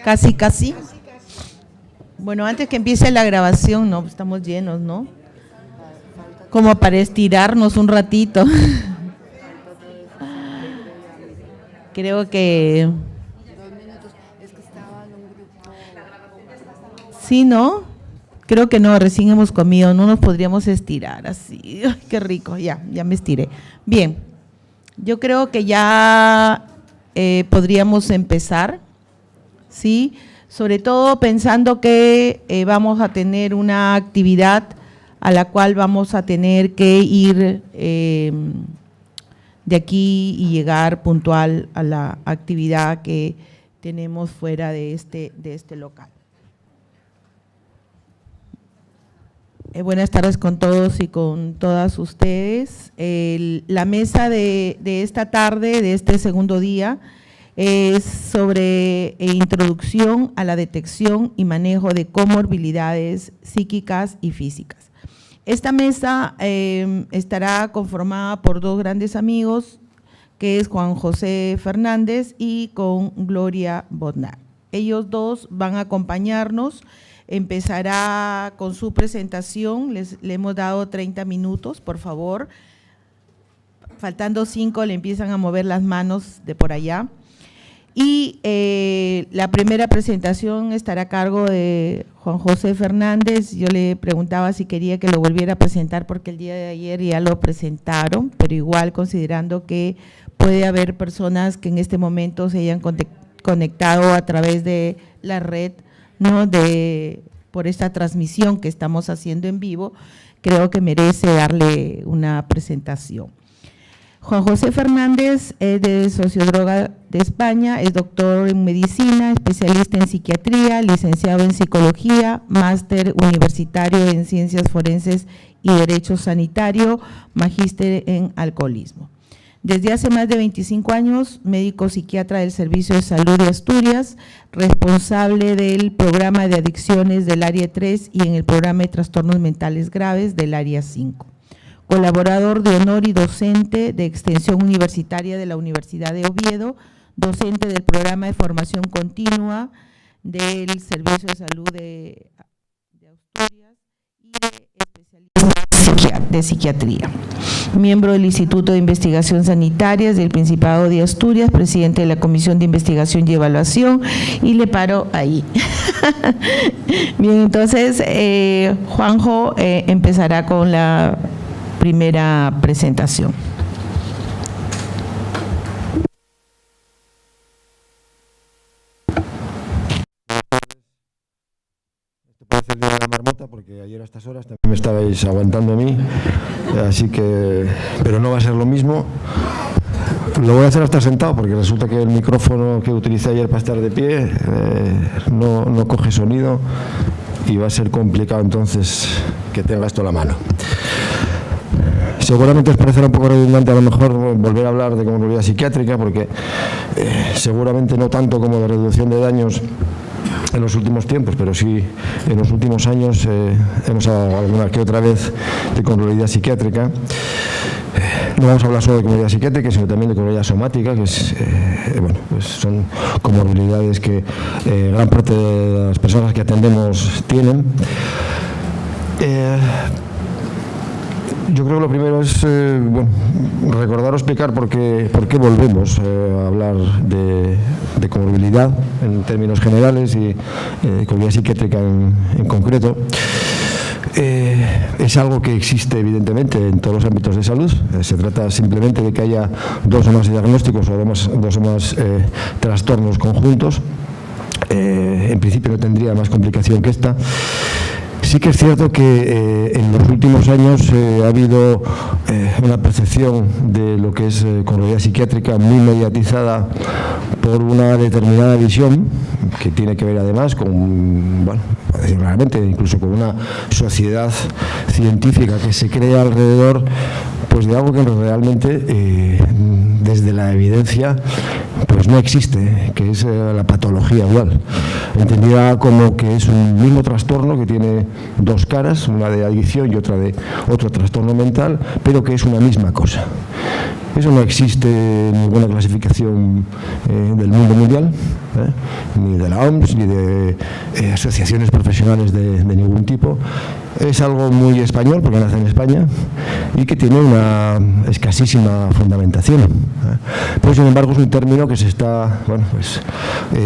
Casi, casi. Bueno, antes que empiece la grabación, no, estamos llenos, ¿no? Como para estirarnos un ratito. Creo que... Sí, ¿no? Creo que no, recién hemos comido, no nos podríamos estirar así. Ay, qué rico, ya me estiré. Bien, yo creo que ya podríamos empezar, ¿sí? Sobre todo pensando que vamos a tener una actividad a la cual vamos a tener que ir de aquí y llegar puntual a la actividad que tenemos fuera de este local. Buenas tardes con todos y con todas ustedes. La mesa de esta tarde, de este segundo día, es sobre introducción a la detección y manejo de comorbilidades psíquicas y físicas. Esta mesa estará conformada por dos grandes amigos, que es Juan José Fernández y con Gloria Bodnar. Ellos dos van a acompañarnos. Empezará con su presentación, le hemos dado 30 minutos, por favor. Faltando 5 le empiezan a mover las manos de por allá. Y la primera presentación estará a cargo de Juan José Fernández. Yo le preguntaba si quería que lo volviera a presentar porque el día de ayer ya lo presentaron, pero igual considerando que puede haber personas que en este momento se hayan conectado a través de la red, ¿no? Por esta transmisión que estamos haciendo en vivo, creo que merece darle una presentación. Juan José Fernández es de Sociodroga de España, es doctor en medicina, especialista en psiquiatría, licenciado en psicología, máster universitario en ciencias forenses y derecho sanitario, magíster en alcoholismo. Desde hace más de 25 años, médico psiquiatra del Servicio de Salud de Asturias, responsable del programa de adicciones del área 3 y en el programa de trastornos mentales graves del área 5. Colaborador de honor y docente de extensión universitaria de la Universidad de Oviedo, docente del programa de formación continua del Servicio de Salud de Asturias y especialista de psiquiatría. Miembro del Instituto de Investigación Sanitarias del Principado de Asturias, presidente de la Comisión de Investigación y Evaluación, y le paro ahí. Bien, entonces Juanjo empezará con la primera presentación. Este puede ser el día de la marmota porque ayer a estas horas también me estabais aguantando a mí, así que, pero no va a ser lo mismo. Lo voy a hacer hasta sentado porque resulta que el micrófono que utilicé ayer para estar de pie no coge sonido y va a ser complicado entonces que tenga esto a la mano. Seguramente os parecerá un poco redundante a lo mejor volver a hablar de comorbilidad psiquiátrica porque seguramente no tanto como de reducción de daños en los últimos tiempos, pero sí en los últimos años hemos hablado alguna que otra vez de comorbilidad psiquiátrica. No vamos a hablar solo de comorbilidad psiquiátrica, sino también de comorbilidad somática, que es, pues son comorbilidades que gran parte de las personas que atendemos tienen. Yo creo que lo primero es recordar o explicar por qué volvemos a hablar de comorbilidad en términos generales y comorbilidad psiquiátrica en concreto. Es algo que existe evidentemente en todos los ámbitos de salud. Se trata simplemente de que haya dos o más diagnósticos o dos o más trastornos conjuntos. En principio no tendría más complicación que esta. Sí que es cierto que en los últimos años ha habido una percepción de lo que es comorbilidad psiquiátrica muy mediatizada por una determinada visión que tiene que ver además con, bueno, para decirlo claramente, incluso con una sociedad científica que se crea alrededor pues de algo que realmente desde la evidencia pues no existe, que es la patología dual, entendida como que es un mismo trastorno que tiene dos caras, una de adicción y otra de otro trastorno mental, pero que es una misma cosa. Eso no existe en ninguna clasificación del mundo mundial, ni de la OMS, ni de asociaciones profesionales de ningún tipo. Es algo muy español, porque nace en España, y que tiene una escasísima fundamentación. Pero, sin embargo, es un término que se está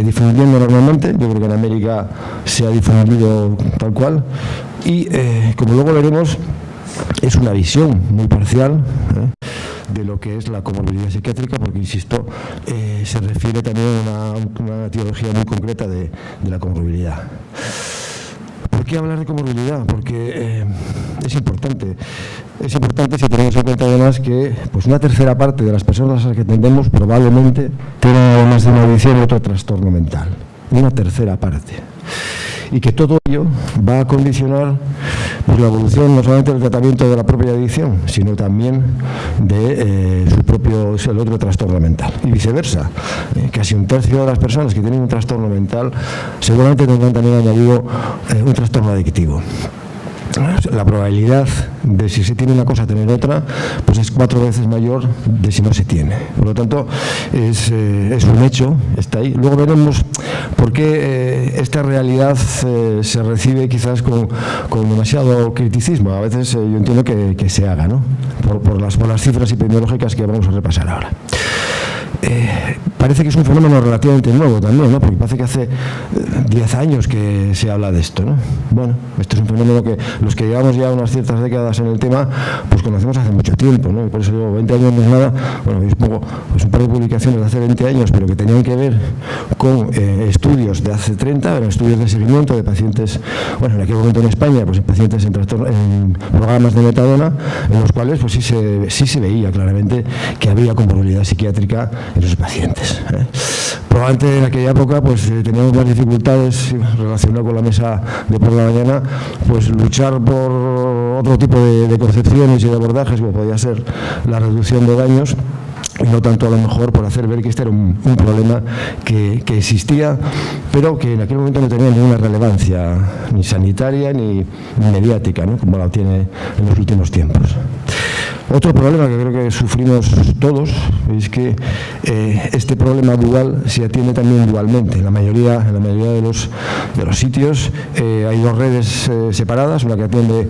difundiendo normalmente. Yo creo que en América se ha difundido tal cual. Y, como luego veremos, es una visión muy parcial de lo que es la comorbilidad psiquiátrica, porque, insisto, se refiere también a una teología muy concreta de la comorbilidad. ¿Por qué hablar de comorbilidad? Porque es importante. Es importante si tenemos en cuenta además que pues una tercera parte de las personas a las que atendemos probablemente tienen además de una adicción otro trastorno mental. Una tercera parte. Y que todo ello va a condicionar pues, la evolución no solamente del tratamiento de la propia adicción, sino también de el otro trastorno mental. Y viceversa, casi un tercio de las personas que tienen un trastorno mental seguramente tendrán también añadido un trastorno adictivo. La probabilidad de si se tiene una cosa tener otra pues es 4 veces mayor de si no se tiene. Por lo tanto, es un hecho, está ahí. Luego veremos por qué esta realidad se recibe quizás con demasiado criticismo. A veces yo entiendo que se haga, ¿no? por las cifras epidemiológicas que vamos a repasar ahora. Parece que es un fenómeno relativamente nuevo también, ¿no? Porque parece que hace 10 años que se habla de esto, ¿no? Bueno, esto es un fenómeno que los que llevamos ya unas ciertas décadas en el tema, pues conocemos hace mucho tiempo, ¿no? Y por eso digo, 20 años no es nada. Bueno, veis pues un par de publicaciones de hace 20 años, pero que tenían que ver con estudios de hace 30, eran estudios de seguimiento de pacientes, bueno, en aquel momento en España, pues pacientes en programas de metadona, en los cuales pues sí se veía claramente que había comorbilidad psiquiátrica en esos pacientes. Probablemente en aquella época pues teníamos más dificultades relacionadas con la mesa de por la mañana, pues luchar por otro tipo de concepciones y de abordajes, como podía ser la reducción de daños, y no tanto a lo mejor por hacer ver que este era un problema que existía, pero que en aquel momento no tenía ninguna relevancia ni sanitaria ni mediática, ¿no? Como la tiene en los últimos tiempos. Otro problema que creo que sufrimos todos es que este problema dual se atiende también dualmente. En la mayoría de los sitios hay dos redes separadas, una que atiende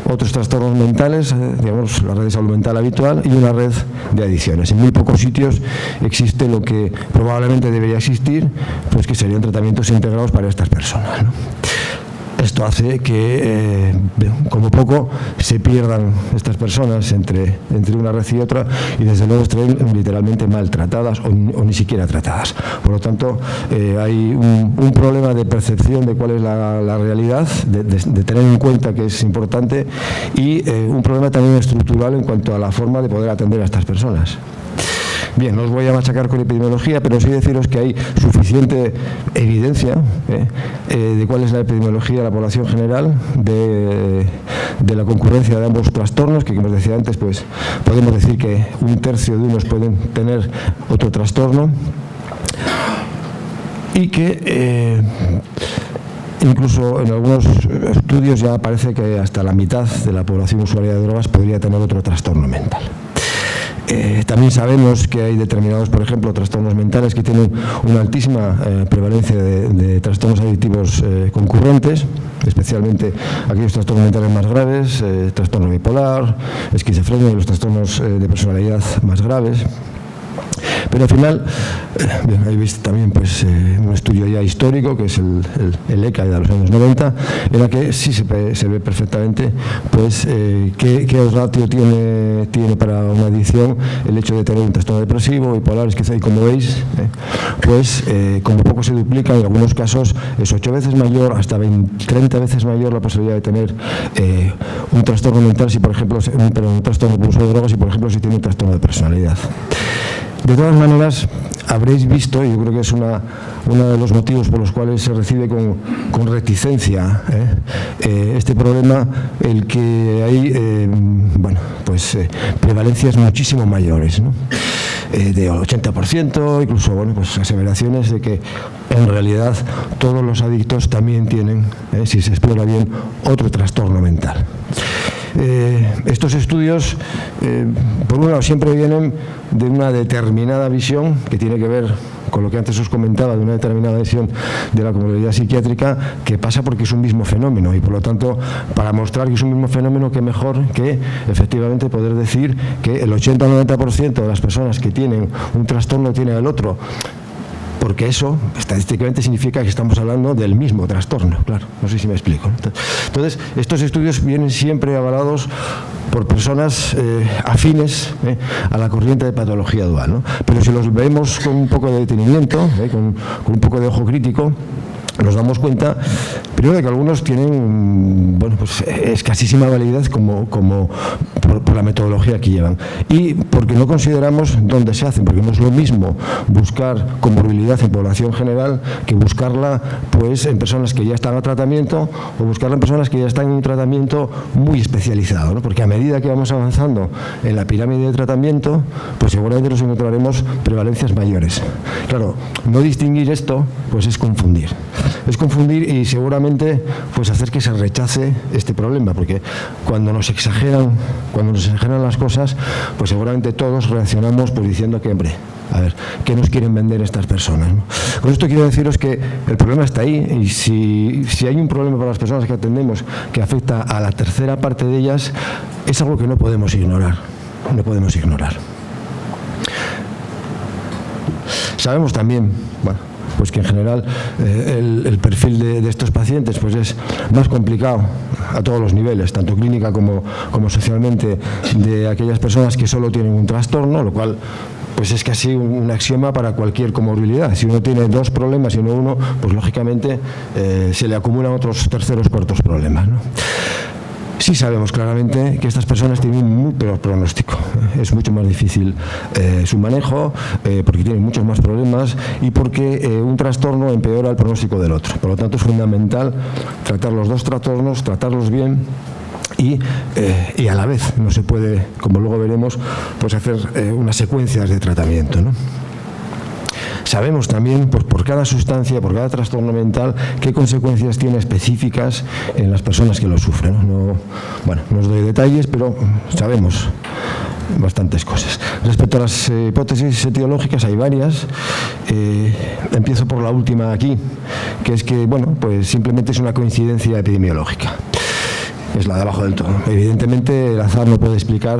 otros trastornos mentales, digamos la red de salud mental habitual, y una red de adicciones. En muy pocos sitios existe lo que probablemente debería existir, pues que serían tratamientos integrados para estas personas, ¿no? Esto hace que, como poco, se pierdan estas personas entre una red y otra, y desde luego estén literalmente maltratadas o ni siquiera tratadas. Por lo tanto, hay un problema de percepción de cuál es la realidad, de tener en cuenta que es importante, y un problema también estructural en cuanto a la forma de poder atender a estas personas. Bien, no os voy a machacar con epidemiología, pero sí deciros que hay suficiente evidencia de cuál es la epidemiología de la población general, de la concurrencia de ambos trastornos, que como os decía antes, pues podemos decir que un tercio de unos pueden tener otro trastorno, y que incluso en algunos estudios ya parece que hasta la mitad de la población usuaria de drogas podría tener otro trastorno mental. También sabemos que hay determinados, por ejemplo, trastornos mentales que tienen una altísima prevalencia de trastornos adictivos concurrentes, especialmente aquellos trastornos mentales más graves, trastorno bipolar, esquizofrenia y los trastornos de personalidad más graves. Pero al final, bien, ahí veis también pues, un estudio ya histórico, que es el ECA de los años 90, en la que sí se ve perfectamente pues, qué ratio tiene para una adicción el hecho de tener un trastorno depresivo, bipolar, esquizofrenia, y como veis, pues como poco se duplica, en algunos casos es 8 veces mayor, hasta 30 veces mayor la posibilidad de tener un trastorno mental, si por ejemplo, un trastorno por uso de drogas, y por ejemplo si tiene un trastorno de personalidad. De todas maneras, habréis visto, y yo creo que es uno de los motivos por los cuales se recibe con reticencia este problema, el que hay prevalencias muchísimo mayores, ¿no? de 80%, incluso bueno, pues aseveraciones de que en realidad todos los adictos también tienen, si se explora bien, otro trastorno mental. Estos estudios, por un lado, siempre vienen de una determinada visión que tiene que ver con lo que antes os comentaba, de una determinada visión de la comorbilidad psiquiátrica, que pasa porque es un mismo fenómeno y por lo tanto, para mostrar que es un mismo fenómeno, qué mejor que efectivamente poder decir que el 80 o 90% de las personas que tienen un trastorno tienen el otro. Porque eso, estadísticamente, significa que estamos hablando del mismo trastorno, claro, no sé si me explico. Entonces, estos estudios vienen siempre avalados por personas afines a la corriente de patología dual, ¿no? Pero si los vemos con un poco de detenimiento, con un poco de ojo crítico, nos damos cuenta, primero, de que algunos tienen, bueno, pues escasísima validez como por la metodología que llevan, y porque no consideramos dónde se hacen, porque no es lo mismo buscar comorbilidad en población general que buscarla pues en personas que ya están a tratamiento o buscarla en personas que ya están en un tratamiento muy especializado, ¿no? Porque a medida que vamos avanzando en la pirámide de tratamiento, pues seguramente nos encontraremos prevalencias mayores. Claro, no distinguir esto pues es confundir. Es confundir y seguramente pues hacer que se rechace este problema, porque cuando nos exageran las cosas, pues seguramente todos reaccionamos pues diciendo que, hombre, a ver, ¿qué nos quieren vender estas personas, ¿no? Con esto quiero deciros que el problema está ahí, y si hay un problema para las personas que atendemos que afecta a la tercera parte de ellas, es algo que no podemos ignorar. No podemos ignorar. Sabemos también, bueno, pues que en general el perfil de estos pacientes pues es más complicado a todos los niveles, tanto clínica como socialmente, de aquellas personas que solo tienen un trastorno, lo cual pues es casi un axioma para cualquier comorbilidad. Si uno tiene dos problemas y no uno, pues lógicamente se le acumulan otros terceros, cuartos problemas, ¿no? Sí sabemos claramente que estas personas tienen un muy peor pronóstico. Es mucho más difícil su manejo, porque tienen muchos más problemas y porque un trastorno empeora el pronóstico del otro. Por lo tanto, es fundamental tratar los dos trastornos, tratarlos bien y a la vez no se puede, como luego veremos, pues hacer unas secuencias de tratamiento, ¿no? Sabemos también, pues, por cada sustancia, por cada trastorno mental, qué consecuencias tiene específicas en las personas que lo sufren, ¿no? Bueno, no os doy detalles, pero sabemos bastantes cosas. Respecto a las hipótesis etiológicas, hay varias. Empiezo por la última aquí, que es que, bueno, pues simplemente es una coincidencia epidemiológica. Es la de abajo del todo. Evidentemente el azar no puede explicar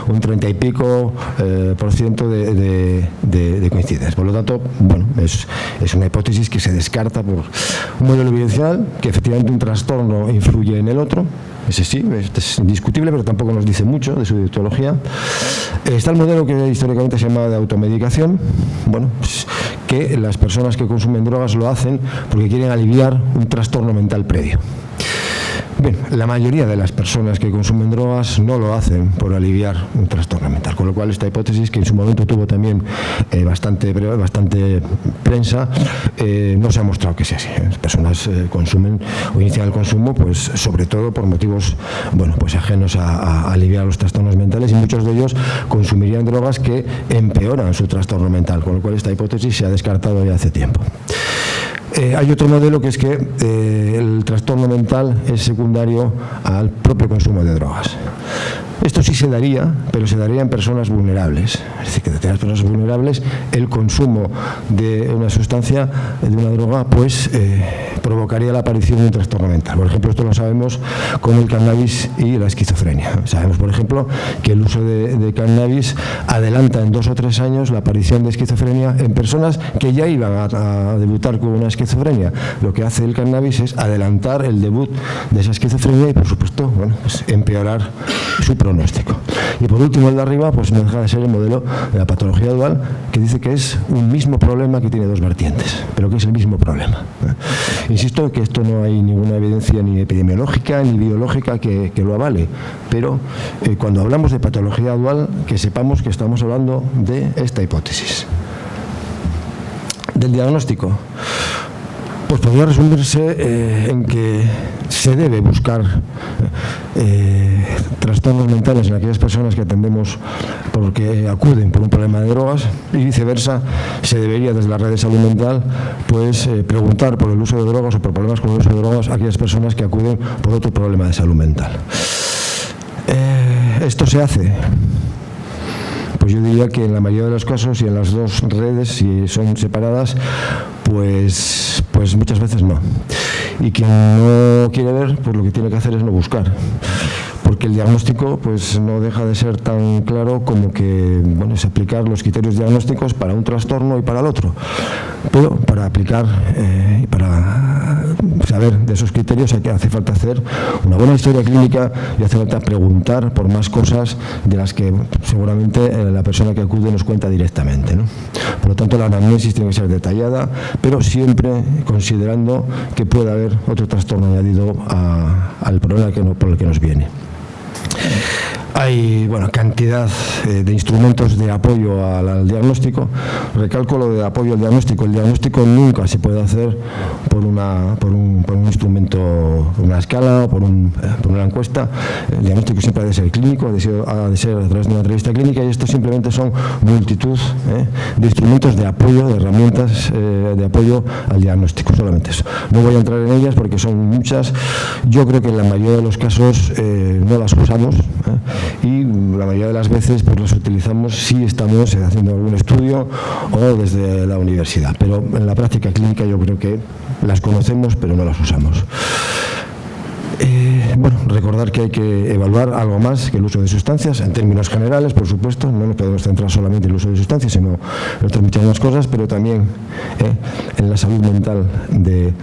un 30 y pico % de coincidencias. Por lo tanto, bueno, es una hipótesis que se descarta por un modelo evidencial, que efectivamente un trastorno influye en el otro. Ese sí, es indiscutible, pero tampoco nos dice mucho de su etiología. Está el modelo que históricamente se llama de automedicación, bueno, pues, que las personas que consumen drogas lo hacen porque quieren aliviar un trastorno mental previo. Bien, la mayoría de las personas que consumen drogas no lo hacen por aliviar un trastorno mental, con lo cual esta hipótesis, que en su momento tuvo también bastante prensa, no se ha mostrado que sea así. Las personas consumen o inician el consumo, pues sobre todo por motivos, bueno, pues ajenos a aliviar los trastornos mentales, y muchos de ellos consumirían drogas que empeoran su trastorno mental, con lo cual esta hipótesis se ha descartado ya hace tiempo. Hay otro modelo, que es que el trastorno mental es secundario al propio consumo de drogas. Esto sí se daría, pero se daría en personas vulnerables. Es decir, que de las personas vulnerables el consumo de una sustancia, de una droga, pues provocaría la aparición de un trastorno mental. Por ejemplo, esto lo sabemos con el cannabis y la esquizofrenia. Sabemos, por ejemplo, que el uso de cannabis adelanta en 2 o 3 años la aparición de esquizofrenia en personas que ya iban a debutar con una esquizofrenia. Lo que hace el cannabis es adelantar el debut de esa esquizofrenia y, por supuesto, bueno, pues empeorar su pronóstico. Y por último, el de arriba, pues no deja de ser el modelo de la patología dual, que dice que es un mismo problema que tiene 2 vertientes, pero que es el mismo problema. Insisto que esto no hay ninguna evidencia ni epidemiológica ni biológica que lo avale, pero cuando hablamos de patología dual, que sepamos que estamos hablando de esta hipótesis. Del diagnóstico. Pues podría resumirse en que se debe buscar trastornos mentales en aquellas personas que atendemos porque acuden por un problema de drogas, y viceversa, se debería desde la red de salud mental pues preguntar por el uso de drogas o por problemas con el uso de drogas a aquellas personas que acuden por otro problema de salud mental. ¿Esto se hace? Pues yo diría que en la mayoría de los casos y en las dos redes, si son separadas, pues muchas veces no. Y quien no quiere ver, pues lo que tiene que hacer es no buscar. Porque el diagnóstico pues no deja de ser tan claro como que es aplicar los criterios diagnósticos para un trastorno y para el otro. Pero para aplicar y para saber de esos criterios hace falta hacer una buena historia clínica y hace falta preguntar por más cosas de las que seguramente la persona que acude nos cuenta directamente, ¿no? Por lo tanto, la anamnesis tiene que ser detallada, pero siempre considerando que puede haber otro trastorno añadido al problema por el que nos viene. Hay cantidad de instrumentos de apoyo al diagnóstico. Recalco lo de apoyo al diagnóstico. El diagnóstico nunca se puede hacer por un instrumento, por una escala o por una encuesta. El diagnóstico siempre ha de ser clínico, ha de ser a través de una entrevista clínica, y esto simplemente son multitud de instrumentos de apoyo, de herramientas de apoyo al diagnóstico, solamente eso. No voy a entrar en ellas porque son muchas. Yo creo que en la mayoría de los casos no las usamos, y la mayoría de las veces pues las utilizamos si estamos haciendo algún estudio o desde la universidad, pero en la práctica clínica yo creo que las conocemos pero no las usamos. Recordar que hay que evaluar algo más que el uso de sustancias, en términos generales, por supuesto. No nos podemos centrar solamente en el uso de sustancias, sino en otras muchas más cosas, pero también en la salud mental de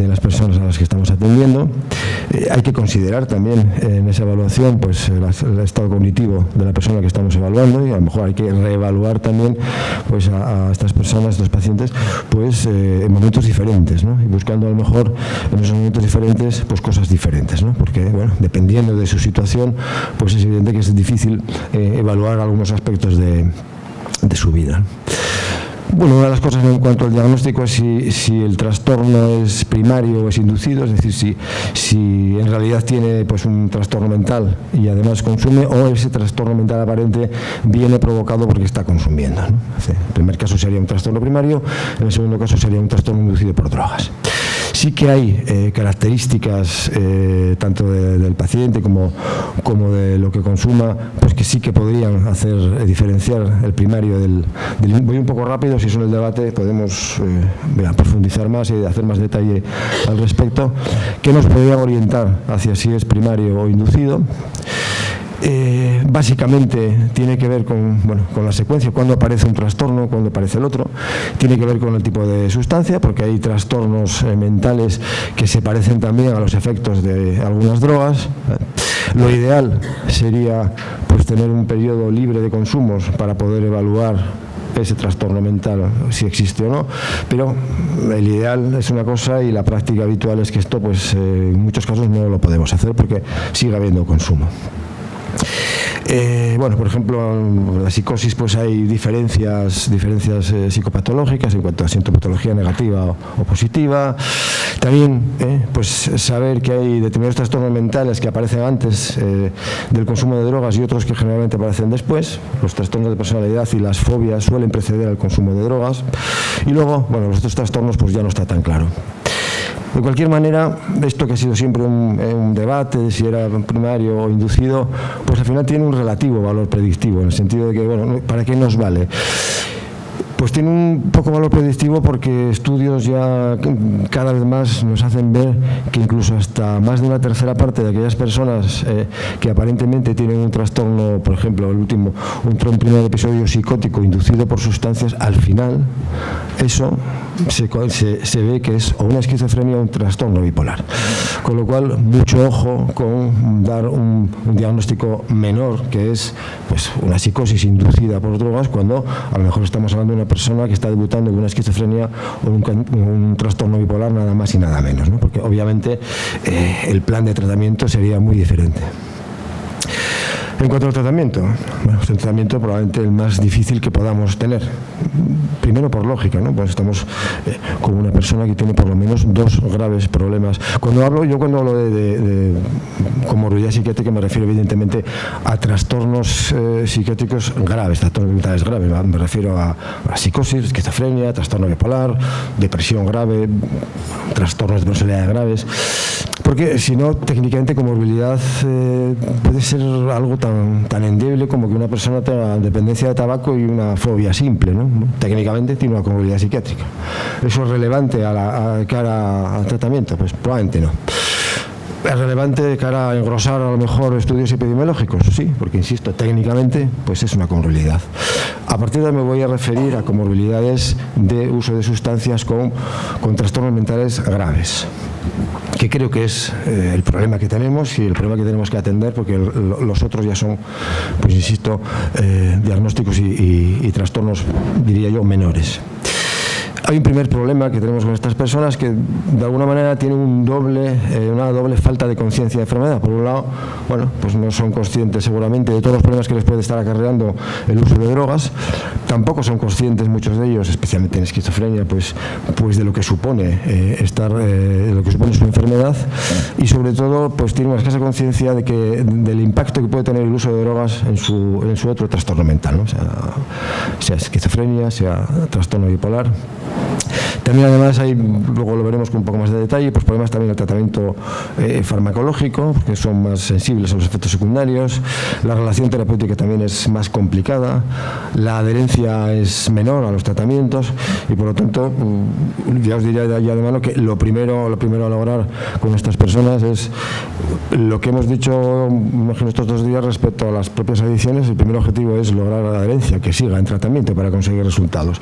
las personas a las que estamos atendiendo. Hay que considerar también en esa evaluación pues el estado cognitivo de la persona que estamos evaluando, y a lo mejor hay que reevaluar también pues a estas personas, a estos pacientes, pues en momentos diferentes, ¿no? Y buscando a lo mejor en esos momentos diferentes pues cosas diferentes, ¿no? Porque dependiendo de su situación, pues es evidente que es difícil evaluar algunos aspectos de su vida. Una de las cosas en cuanto al diagnóstico es si el trastorno es primario o es inducido, es decir, si en realidad tiene pues un trastorno mental y además consume, o ese trastorno mental aparente viene provocado porque está consumiendo, ¿no? En el primer caso sería un trastorno primario, en el segundo caso sería un trastorno inducido por drogas. Sí que hay características tanto del paciente como de lo que consuma, pues que sí que podrían hacer diferenciar el primario del voy un poco rápido, si eso en el debate podemos profundizar más y hacer más detalle al respecto, que nos podrían orientar hacia si es primario o inducido. Básicamente tiene que ver con la secuencia, cuando aparece un trastorno, cuando aparece el otro. Tiene que ver con el tipo de sustancia, porque hay trastornos mentales que se parecen también a los efectos de algunas drogas. Lo ideal sería pues tener un periodo libre de consumos para poder evaluar ese trastorno mental, si existe o no, pero el ideal es una cosa y la práctica habitual es que esto pues en muchos casos no lo podemos hacer porque sigue habiendo consumo. Por ejemplo, en la psicosis pues hay diferencias psicopatológicas en cuanto a sintomatología negativa o positiva. También pues saber que hay determinados trastornos mentales que aparecen antes del consumo de drogas y otros que generalmente aparecen después. Los trastornos de personalidad y las fobias suelen preceder al consumo de drogas, y luego los otros trastornos pues ya no está tan claro. De cualquier manera, esto que ha sido siempre un debate, si era primario o inducido, pues al final tiene un relativo valor predictivo, en el sentido de que, ¿para qué nos vale? Pues tiene un poco valor predictivo porque estudios ya cada vez más nos hacen ver que incluso hasta más de una tercera parte de aquellas personas que aparentemente tienen un trastorno, por ejemplo, un primer episodio psicótico inducido por sustancias, al final eso se ve que es o una esquizofrenia o un trastorno bipolar. Con lo cual, mucho ojo con dar un diagnóstico menor, que es pues una psicosis inducida por drogas, cuando a lo mejor estamos hablando de una persona que está debutando con una esquizofrenia o un trastorno bipolar, nada más y nada menos, ¿no? Porque obviamente el plan de tratamiento sería muy diferente. En cuanto al tratamiento, bueno, es un tratamiento probablemente el más difícil que podamos tener. Primero por lógica, ¿no? Pues estamos con una persona que tiene por lo menos 2 graves problemas. Cuando hablo de comorbilidad psiquiátrica me refiero evidentemente a trastornos psiquiátricos graves, trastornos mentales graves. Me refiero a psicosis, esquizofrenia, trastorno bipolar, depresión grave, trastornos de personalidad graves. Porque si no, técnicamente comorbilidad puede ser algo tan endeble como que una persona tenga dependencia de tabaco y una fobia simple, ¿no? Técnicamente tiene una comorbilidad psiquiátrica. ¿Eso es relevante a cara al tratamiento? Pues probablemente no. ¿Es relevante de cara a engrosar a lo mejor estudios epidemiológicos? Sí, porque insisto, técnicamente pues es una comorbilidad. A partir de ahí me voy a referir a comorbilidades de uso de sustancias con trastornos mentales graves, que creo que es el problema que tenemos y el problema que tenemos que atender, porque los otros ya son, pues insisto, diagnósticos y trastornos, diría yo, menores. Hay un primer problema que tenemos con estas personas que de alguna manera tienen una doble falta de conciencia de enfermedad. Por un lado, bueno, pues no son conscientes seguramente de todos los problemas que les puede estar acarreando el uso de drogas. Tampoco son conscientes muchos de ellos, especialmente en esquizofrenia, pues de lo que supone de lo que supone su enfermedad, y sobre todo pues tienen una escasa conciencia del impacto que puede tener el uso de drogas en su otro trastorno mental, ¿no? Sea esquizofrenia, sea trastorno bipolar. También además hay, luego lo veremos con un poco más de detalle, pues problemas también del tratamiento farmacológico, que son más sensibles a los efectos secundarios. La relación terapéutica también es más complicada, la adherencia es menor a los tratamientos y por lo tanto ya os diría ya de mano que lo primero a lograr con estas personas es lo que hemos dicho, imagino, estos 2 días respecto a las propias adicciones. El primer objetivo es lograr la adherencia, que siga en tratamiento para conseguir resultados.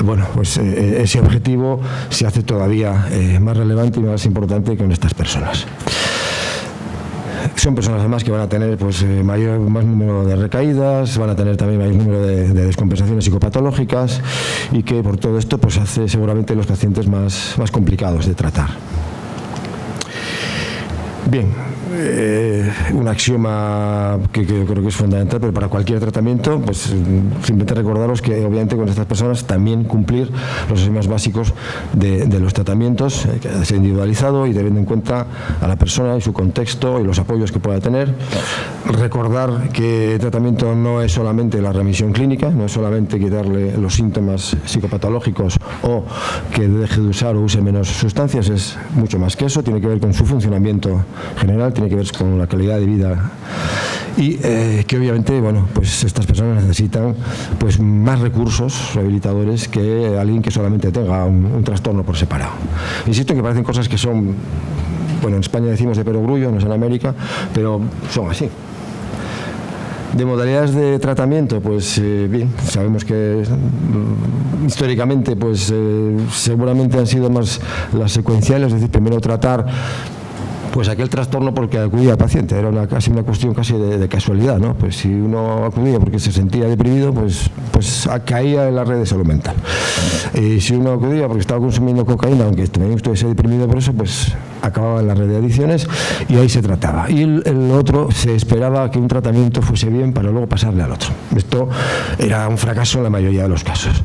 Bueno, pues ese objetivo se hace todavía más relevante y más importante con estas personas. Son personas además que van a tener pues más número de recaídas, van a tener también mayor número de descompensaciones psicopatológicas, y que por todo esto pues hace seguramente los pacientes más complicados de tratar. Bien, un axioma que creo que es fundamental, pero para cualquier tratamiento, pues simplemente recordaros que obviamente con estas personas también cumplir los esquemas básicos de los tratamientos, que ha sido individualizado y teniendo en cuenta a la persona y su contexto y los apoyos que pueda tener. Recordar que el tratamiento no es solamente la remisión clínica, no es solamente quitarle los síntomas psicopatológicos o que deje de usar o use menos sustancias, es mucho más que eso, tiene que ver con su funcionamiento general, tiene que ver con la calidad de vida y que obviamente, bueno, pues estas personas necesitan pues más recursos rehabilitadores que alguien que solamente tenga un trastorno por separado. Insisto en que parecen cosas que son, bueno, en España decimos de perogrullo, no es en América, pero son así. De modalidades de tratamiento, pues bien, sabemos que históricamente pues seguramente han sido más las secuenciales, es decir, primero tratar pues aquel trastorno porque acudía al paciente, era casi una cuestión casi de casualidad, ¿no? Pues si uno acudía porque se sentía deprimido, pues caía en la red de salud mental. Y si uno acudía porque estaba consumiendo cocaína, aunque también estuviese deprimido por eso, pues acababa en la red de adicciones y ahí se trataba. Y el otro se esperaba que un tratamiento fuese bien para luego pasarle al otro. Esto era un fracaso en la mayoría de los casos.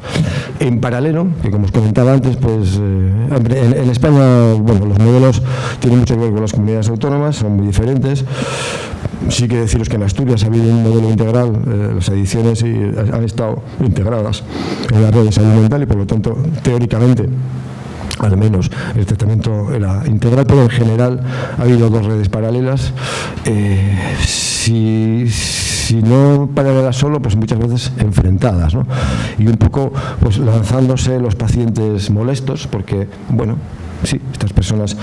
En paralelo, que como os comentaba antes, pues en España, bueno, los modelos tienen mucho que ver con las comunidades autónomas, son muy diferentes. Sí que deciros que en Asturias ha habido un modelo integral, las adicciones han estado integradas en la red de salud mental y por lo tanto, teóricamente, al menos el tratamiento era integral, pero en general ha habido 2 redes paralelas. Si no paralelas solo, pues muchas veces enfrentadas, ¿no? Y un poco pues lanzándose los pacientes molestos, porque, bueno, sí, estas personas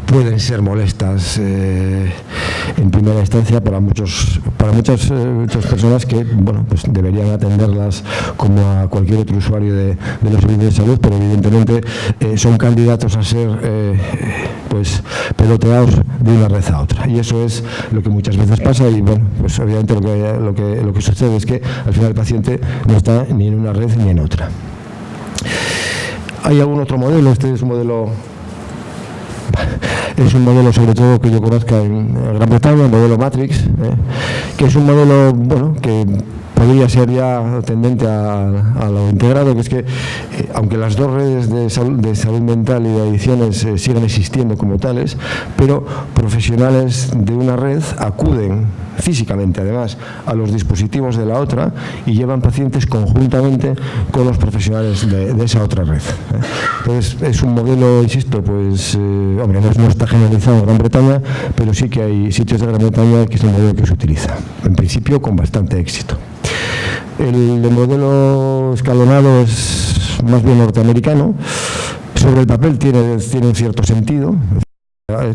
pueden ser molestas en primera instancia para muchas personas que, bueno, pues deberían atenderlas como a cualquier otro usuario de los servicios de salud, pero evidentemente son candidatos a ser pues peloteados de una red a otra, y eso es lo que muchas veces pasa. Y bueno, pues obviamente lo que sucede es que al final el paciente no está ni en una red ni en otra. ¿Hay algún otro modelo? Este es un modelo Es un modelo, sobre todo, que yo conozca en Gran Bretaña, el modelo Matrix, que es un modelo, bueno, que podría ser ya tendente a lo integrado, que es que, aunque las dos redes de salud mental y de adicciones siguen existiendo como tales, pero profesionales de una red acuden físicamente, además, a los dispositivos de la otra y llevan pacientes conjuntamente con los profesionales de esa otra red. Entonces, es un modelo, insisto, pues, hombre, no está generalizado en Gran Bretaña, pero sí que hay sitios de Gran Bretaña que es el modelo que se utiliza, en principio con bastante éxito. El modelo escalonado es más bien norteamericano. Sobre el papel tiene un cierto sentido.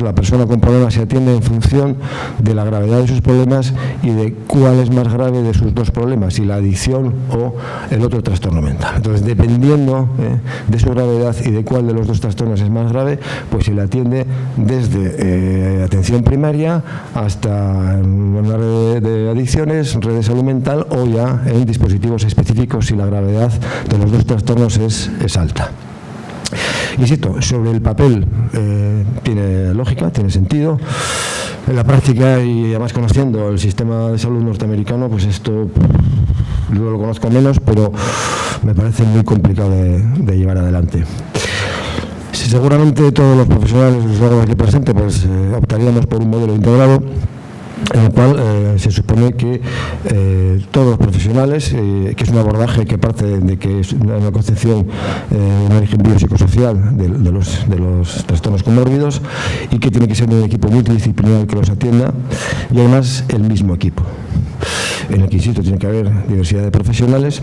La persona con problemas se atiende en función de la gravedad de sus problemas y de cuál es más grave de sus dos problemas, si la adicción o el otro trastorno mental. Entonces, dependiendo de su gravedad y de cuál de los dos trastornos es más grave, pues se le atiende desde atención primaria hasta una red de adicciones, red de salud mental, o ya en dispositivos específicos si la gravedad de los dos trastornos es alta. Insisto, sobre el papel tiene lógica, tiene sentido. En la práctica, y además conociendo el sistema de salud norteamericano, pues esto yo lo conozco menos, pero me parece muy complicado de llevar adelante. Seguramente todos los profesionales, los órganos aquí presentes, pues optaríamos por un modelo integrado, en el cual se supone que todos los profesionales, que es un abordaje que parte de que es una concepción de origen biopsicosocial de los trastornos comórbidos, y que tiene que ser un equipo multidisciplinar que los atienda, y además el mismo equipo, en el que, insisto, tiene que haber diversidad de profesionales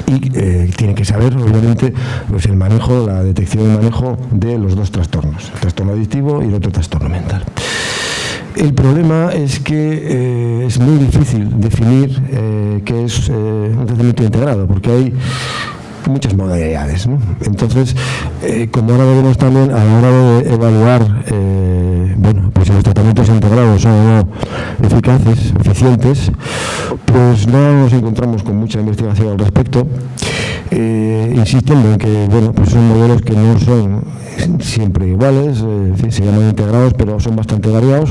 y tiene que saber, obviamente, pues el manejo, la detección y manejo de los dos trastornos, el trastorno adictivo y el otro trastorno mental. El problema es que es muy difícil definir qué es un tratamiento integrado, porque hay muchas modalidades, ¿no? Entonces, como ahora veremos también, a la hora de evaluar pues si los tratamientos integrados son o no eficaces, eficientes, pues no nos encontramos con mucha investigación al respecto, insistiendo en que pues son modelos que no son siempre iguales, se llaman integrados, pero son bastante variados.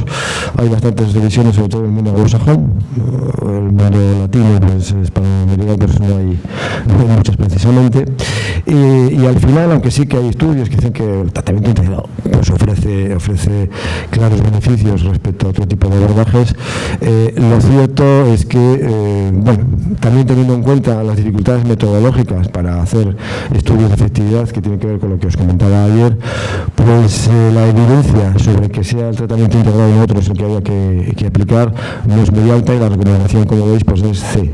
Hay bastantes divisiones, sobre todo en el mundo anglosajón. El mundo latino, pues hispanoamericano, pues no hay muchas precisamente. Y al final, aunque sí que hay estudios que dicen que el tratamiento integrado pues ofrece claros beneficios respecto a otro tipo de abordajes, lo cierto es que, también teniendo en cuenta las dificultades metodológicas para hacer estudios de efectividad, que tienen que ver con lo que os comentaba ayer, pues la evidencia sobre que sea el tratamiento integrado en otros el que haya que aplicar no es muy alta, y la recomendación, como veis, pues es C.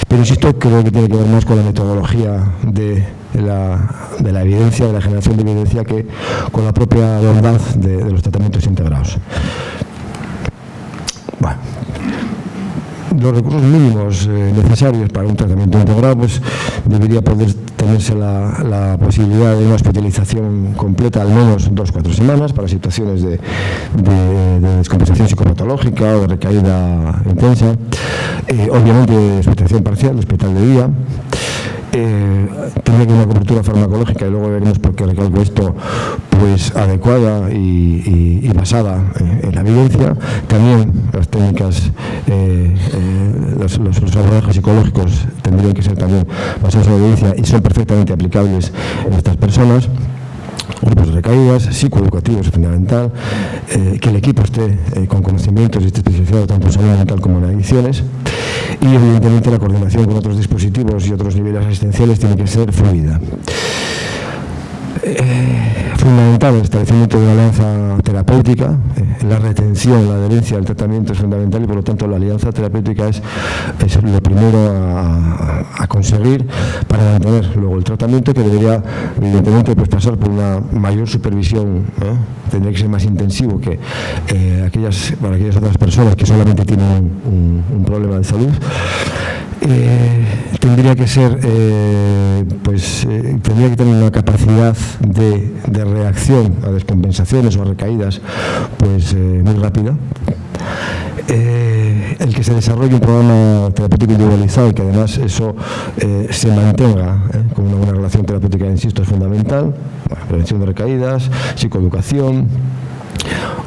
Pero insisto, creo que tiene que ver más con la metodología de la evidencia, de la generación de evidencia, que con la propia bondad de los tratamientos integrados. Bueno, los recursos mínimos necesarios para un tratamiento integrado, pues debería poder tenerse la posibilidad de una hospitalización completa, al menos 2-4 semanas, para situaciones de descompensación psicopatológica o de recaída intensa. Obviamente, hospitalización parcial, hospital de día. Tendría que haber una cobertura farmacológica, y luego veremos por qué recalco esto, pues adecuada y basada en la evidencia. También las técnicas, los abordajes psicológicos tendrían que ser también basados en la evidencia y son perfectamente aplicables en estas personas. Grupos de recaídas, psicoeducativos es fundamental, que el equipo esté con conocimientos y esté especializado tanto en salud mental como en adicciones, y evidentemente la coordinación con otros dispositivos y otros niveles asistenciales tiene que ser fluida. Fundamental el establecimiento de una alianza terapéutica, la retención, la adherencia al tratamiento es fundamental, y por lo tanto la alianza terapéutica es lo primero a conseguir para mantener luego el tratamiento, que debería evidentemente pues pasar por una mayor supervisión, tendría que ser más intensivo que para aquellas otras personas que solamente tienen un problema de salud. Tendría que ser tendría que tener una capacidad de reacción a descompensaciones o a recaídas pues muy rápida. El que se desarrolle un programa terapéutico individualizado y que además eso se mantenga con una buena relación terapéutica, insisto, es fundamental. Bueno, prevención de recaídas, psicoeducación.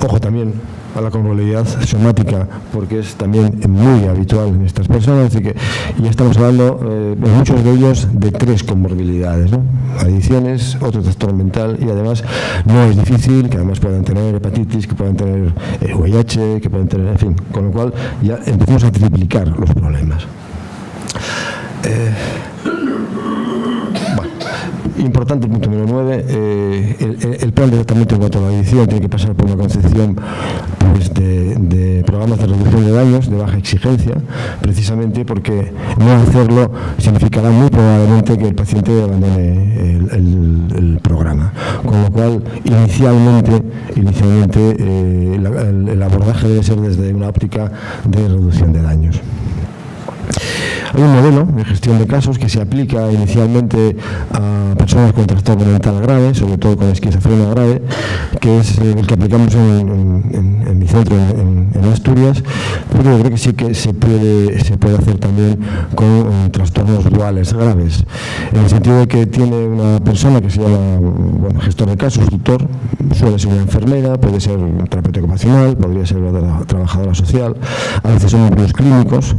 Ojo también a la comorbilidad somática, porque es también muy habitual en estas personas, así que ya estamos hablando en muchos de ellos de 3 comorbilidades, ¿no? Adicciones, otro trastorno mental, y además no es difícil que además puedan tener hepatitis, que puedan tener VIH, que puedan tener, en fin, con lo cual ya empezamos a triplicar los problemas. Importante, punto número 9, el plan de tratamiento en cuanto a la adicción tiene que pasar por una concepción pues, de programas de reducción de daños de baja exigencia, precisamente porque no hacerlo significará muy probablemente que el paciente abandone el programa, con lo cual inicialmente el abordaje debe ser desde una óptica de reducción de daños. Hay un modelo de gestión de casos que se aplica inicialmente a personas con trastorno mental grave, sobre todo con esquizofrenia grave, que es el que aplicamos en mi centro en Asturias, pero yo creo que sí que se puede hacer también con trastornos duales graves, en el sentido de que tiene una persona que se llama gestor de casos, tutor, suele ser una enfermera, puede ser un terapeuta ocupacional, podría ser una trabajadora social, a veces son empleados clínicos,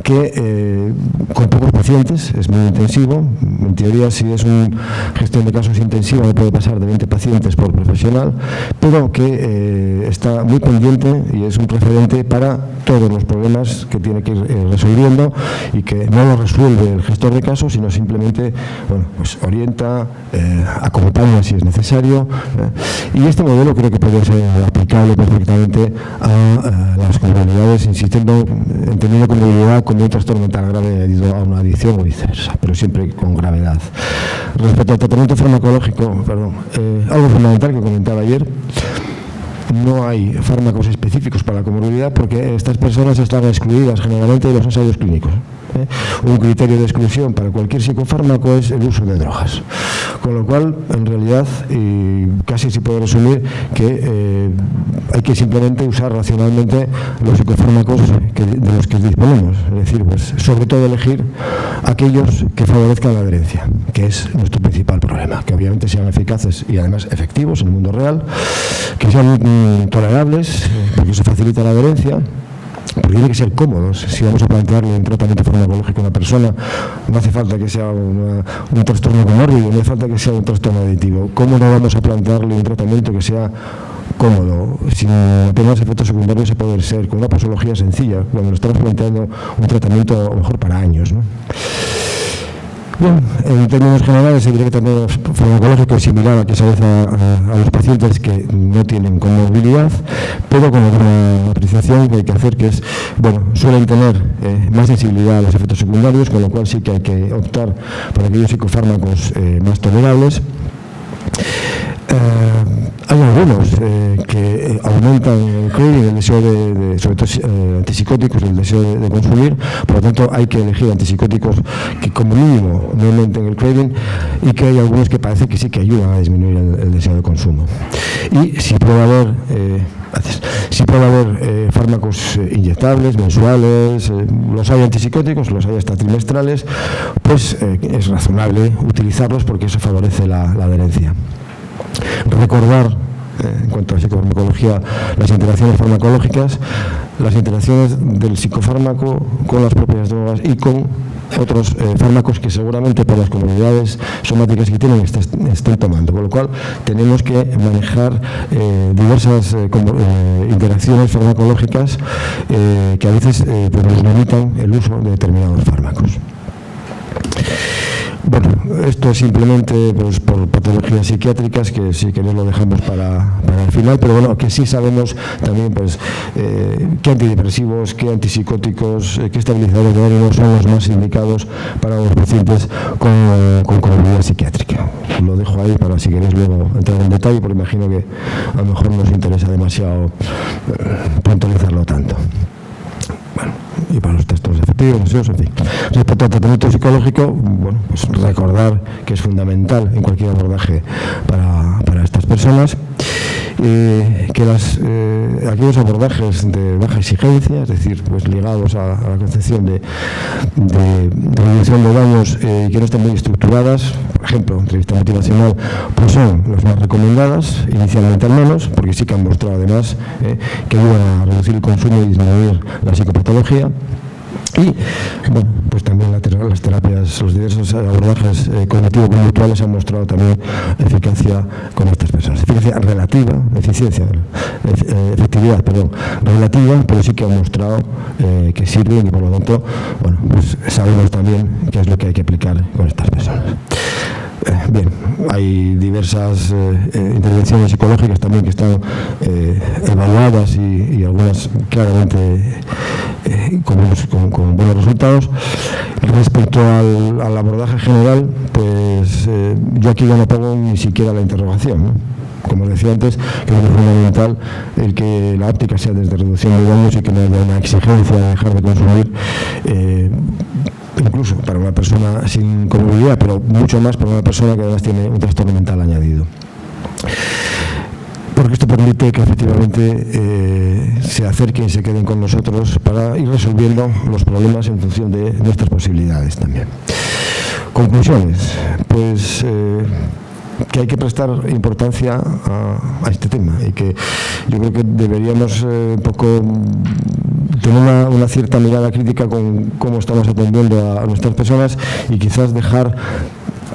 que con pocos pacientes, es muy intensivo. En teoría, si es una gestión de casos intensiva, no puede pasar de 20 pacientes por profesional, pero que está muy pendiente y es un referente para todos los problemas que tiene que ir resolviendo, y que no lo resuelve el gestor de casos, sino simplemente pues orienta, acompaña si es necesario. Y este modelo creo que puede ser aplicable perfectamente a las comunidades, entendiendo comunidad como un trastorno mental grave debido a una adicción o viceversa, pero siempre con gravedad. Respecto al tratamiento farmacológico, algo fundamental que comentaba ayer, no hay fármacos específicos para la comorbilidad porque estas personas están excluidas generalmente de los ensayos clínicos. Un criterio de exclusión para cualquier psicofármaco es el uso de drogas, con lo cual en realidad casi se puede resumir que hay que simplemente usar racionalmente los psicofármacos de los que disponemos, es decir, pues sobre todo elegir aquellos que favorezcan la adherencia, que es nuestro principal problema, que obviamente sean eficaces y además efectivos en el mundo real, que sean tolerables porque eso facilita la adherencia, porque tiene que ser cómodos. Si vamos a plantearle un tratamiento farmacológico a una persona, no hace falta que sea un trastorno comórbido, no hace falta que sea un trastorno adictivo. ¿Cómo no vamos a plantearle un tratamiento que sea cómodo, sin apenas efectos secundarios a poder ser, con una posología sencilla, cuando nos estamos planteando un tratamiento a lo mejor para años, ¿no? Bien, en términos generales, el tratamiento farmacológico es similar al que se hace a los pacientes que no tienen comorbilidad, pero con una apreciación que hay que hacer, que es, suelen tener más sensibilidad a los efectos secundarios, con lo cual sí que hay que optar por aquellos psicofármacos más tolerables. Hay algunos que aumentan el craving, el deseo sobre todo antipsicóticos, el deseo de consumir, por lo tanto hay que elegir antipsicóticos que como mínimo no aumenten el craving, y que hay algunos que parece que sí que ayudan a disminuir el deseo de consumo. Y si puede haber fármacos inyectables, mensuales, los hay antipsicóticos, los hay hasta trimestrales, pues es razonable utilizarlos porque eso favorece la adherencia. Recordar, en cuanto a la psicofarmacología, las interacciones farmacológicas, las interacciones del psicofármaco con las propias drogas y con otros fármacos que seguramente por las comunidades somáticas que tienen estén tomando, con lo cual tenemos que manejar diversas interacciones farmacológicas que a veces nos limitan el uso de determinados fármacos. Esto es simplemente por patologías psiquiátricas, que si queréis lo dejamos para el final, pero que sí sabemos también qué antidepresivos, qué antipsicóticos, qué estabilizadores de ánimo son los más indicados para los pacientes con comorbilidad psiquiátrica. Lo dejo ahí para si queréis luego entrar en detalle, porque imagino que a lo mejor nos interesa demasiado puntualizarlo tanto. Y para los textos efectivos, en fin. Respecto al tratamiento psicológico, pues recordar que es fundamental en cualquier abordaje para estas personas. que aquellos abordajes de baja exigencia, es decir, pues ligados a la concepción de reducción de daños que no estén muy estructuradas, por ejemplo, entrevista motivacional, pues son las más recomendadas, inicialmente al menos, porque sí que han mostrado además que ayudan a reducir el consumo y disminuir la psicopatología. Y bueno, pues también las terapias, los diversos abordajes cognitivo-conductuales han mostrado también eficacia con estas personas. Eficacia relativa, efectividad, relativa, pero sí que han mostrado que sirven y por lo tanto, bueno, pues sabemos también qué es lo que hay que aplicar con estas personas. Bien, hay diversas intervenciones psicológicas también que están evaluadas y algunas claramente con buenos resultados. Respecto al abordaje general, pues yo aquí ya no pongo ni siquiera la interrogación, ¿no? Como os decía antes, creo que es fundamental el que la óptica sea desde reducción de daños y que no haya una exigencia de dejar de consumir, incluso para una persona sin comorbilidad, pero mucho más para una persona que además tiene un trastorno mental añadido. Porque esto permite que efectivamente se acerquen y se queden con nosotros para ir resolviendo los problemas en función de nuestras posibilidades también. Conclusiones, pues que hay que prestar importancia a este tema y que yo creo que deberíamos un poco tener una cierta mirada crítica con cómo estamos atendiendo a nuestras personas y quizás dejar,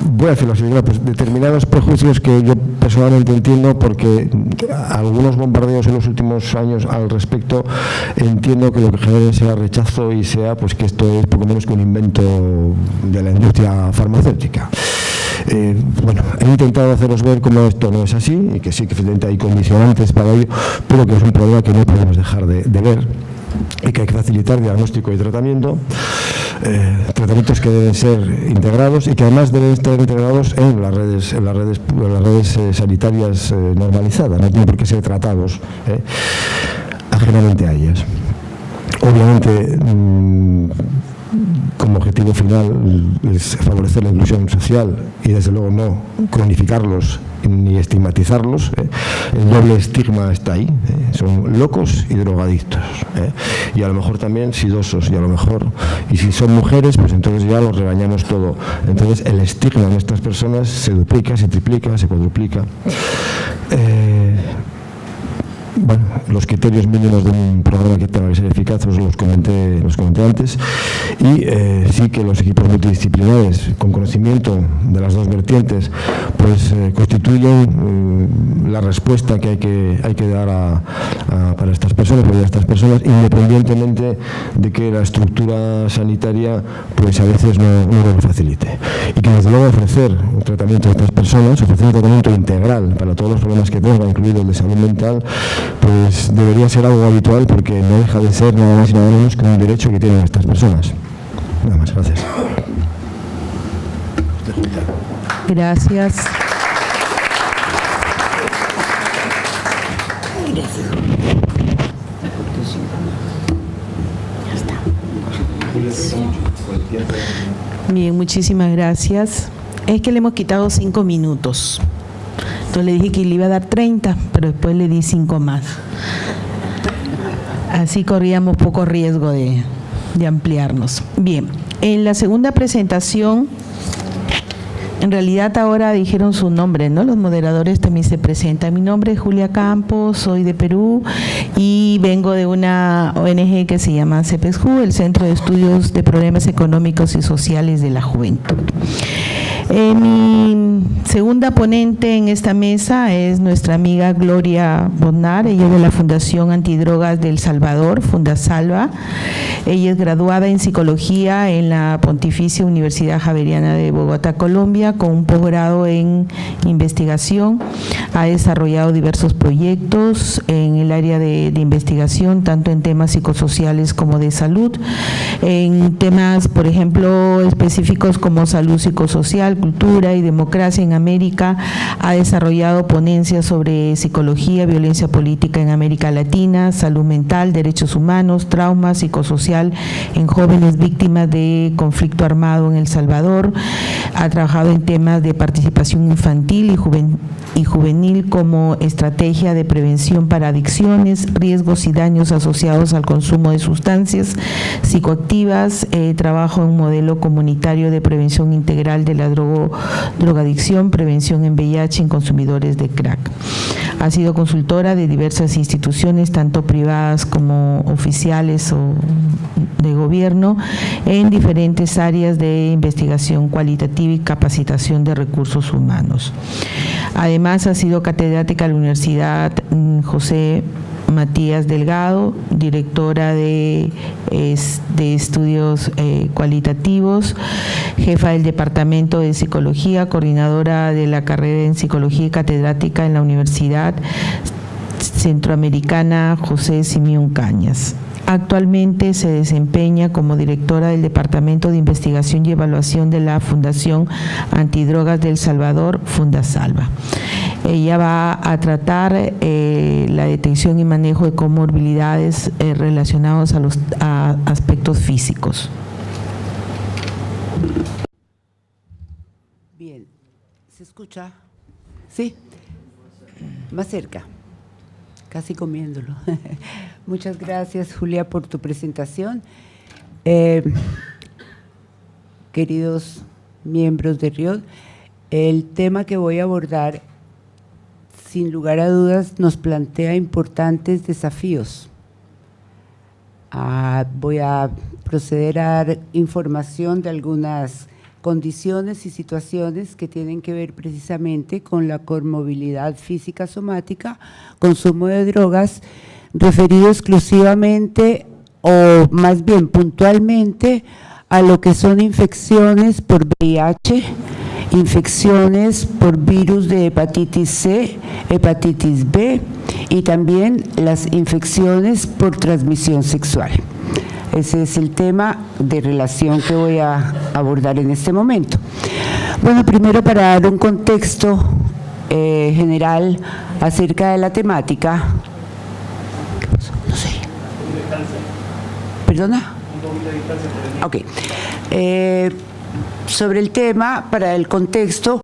voy a decirlo así, pues determinados prejuicios que yo personalmente entiendo, porque algunos bombardeos en los últimos años al respecto entiendo que lo que genere sea rechazo y sea pues que esto es poco menos que un invento de la industria farmacéutica. Bueno, he intentado haceros ver cómo esto no es así y que sí que efectivamente hay condicionantes para ello, pero que es un problema que no podemos dejar de ver y que hay que facilitar diagnóstico y tratamiento, tratamientos que deben ser integrados y que además deben estar integrados en las redes sanitarias normalizadas, no tienen por qué ser tratados ajenamente a ellas. Obviamente, como objetivo final es favorecer la inclusión social y desde luego no cronificarlos ni estigmatizarlos. El doble estigma está ahí, son locos y drogadictos, y a lo mejor también sidosos, y a lo mejor, y si son mujeres, pues entonces ya los regañamos todo. Entonces el estigma en estas personas se duplica, se triplica, se cuadruplica. Bueno, los criterios mínimos de un programa que tenga que ser eficaz los comenté antes, y sí que los equipos multidisciplinares con conocimiento de las dos vertientes pues constituyen la respuesta que hay que dar para estas personas, independientemente de que la estructura sanitaria pues a veces no lo facilite, y que desde luego ofrecer un tratamiento a estas personas, ofrecer un tratamiento integral para todos los problemas que tengan, incluido el de salud mental, pues debería ser algo habitual, porque no deja de ser nada más y nada menos que un derecho que tienen estas personas. Nada más, gracias. Gracias. Bien, muchísimas gracias. Es que le hemos quitado 5 minutos. Entonces le dije que le iba a dar 30, pero después le di 5 más. Así corríamos poco riesgo de ampliarnos. Bien, en la segunda presentación, en realidad ahora dijeron su nombre, ¿no? Los moderadores también se presentan. Mi nombre es Julia Campos, soy de Perú y vengo de una ONG que se llama CEPESJU, el Centro de Estudios de Problemas Económicos y Sociales de la Juventud. Mi segunda ponente en esta mesa es nuestra amiga Gloria Bodnar. Ella es de la Fundación Antidrogas de El Salvador, Fundasalva. Ella es graduada en Psicología en la Pontificia Universidad Javeriana de Bogotá, Colombia, con un posgrado en investigación. Ha desarrollado diversos proyectos en el área de investigación, tanto en temas psicosociales como de salud, en temas, por ejemplo, específicos como salud psicosocial, de Cultura y Democracia en América ha desarrollado ponencias sobre psicología, violencia política en América Latina, salud mental, derechos humanos, trauma psicosocial en jóvenes víctimas de conflicto armado en El Salvador. Ha trabajado en temas de participación infantil y juvenil como estrategia de prevención para adicciones, riesgos y daños asociados al consumo de sustancias psicoactivas, trabajo en un modelo comunitario de prevención integral de la drogadicción, prevención en VIH en consumidores de crack. Ha sido consultora de diversas instituciones, tanto privadas como oficiales o de gobierno, en diferentes áreas de investigación cualitativa y capacitación de recursos humanos. Además, ha sido catedrática de la Universidad José Matías Delgado, directora de estudios cualitativos, jefa del Departamento de Psicología, coordinadora de la carrera en Psicología y catedrática en la Universidad Centroamericana José Simeón Cañas. Actualmente se desempeña como directora del Departamento de Investigación y Evaluación de la Fundación Antidrogas de El Salvador, Fundasalva. Ella va a tratar la detección y manejo de comorbilidades relacionados a aspectos físicos. Bien, ¿se escucha? ¿Sí? Más cerca, casi comiéndolo. Muchas gracias, Julia, por tu presentación. Queridos miembros de RIOD, el tema que voy a abordar, sin lugar a dudas, nos plantea importantes desafíos. Voy a proceder a dar información de algunas condiciones y situaciones que tienen que ver precisamente con la comorbilidad física somática, consumo de drogas, referido exclusivamente o más bien puntualmente a lo que son infecciones por VIH, infecciones por virus de hepatitis C, hepatitis B y también las infecciones por transmisión sexual. Ese es el tema de relación que voy a abordar en este momento. Bueno, primero para dar un contexto general acerca de la temática. ¿Qué pasó? No sé. ¿Perdona? Ok. Sobre el tema, para el contexto,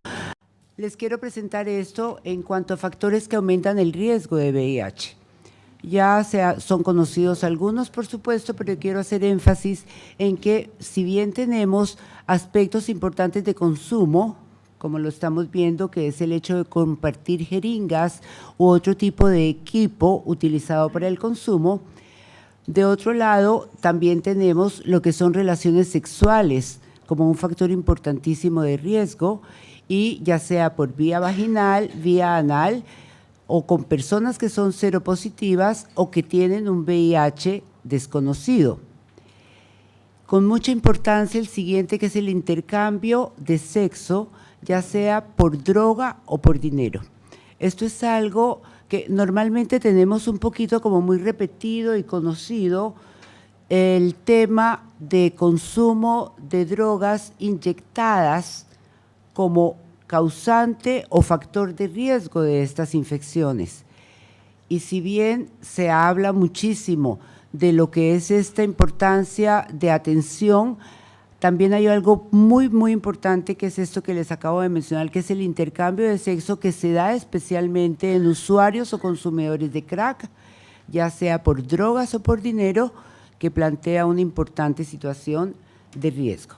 les quiero presentar esto en cuanto a factores que aumentan el riesgo de VIH. Ya son conocidos algunos, por supuesto, pero quiero hacer énfasis en que si bien tenemos aspectos importantes de consumo, como lo estamos viendo, que es el hecho de compartir jeringas u otro tipo de equipo utilizado para el consumo, de otro lado también tenemos lo que son relaciones sexuales como un factor importantísimo de riesgo, y ya sea por vía vaginal, vía anal, o con personas que son seropositivas o que tienen un VIH desconocido. Con mucha importancia el siguiente, que es el intercambio de sexo, ya sea por droga o por dinero. Esto es algo que normalmente tenemos un poquito como muy repetido y conocido, el tema de consumo de drogas inyectadas como causante o factor de riesgo de estas infecciones. Y si bien se habla muchísimo de lo que es esta importancia de atención, también hay algo muy, muy importante, que es esto que les acabo de mencionar, que es el intercambio de sexo, que se da especialmente en usuarios o consumidores de crack, ya sea por drogas o por dinero, que plantea una importante situación de riesgo.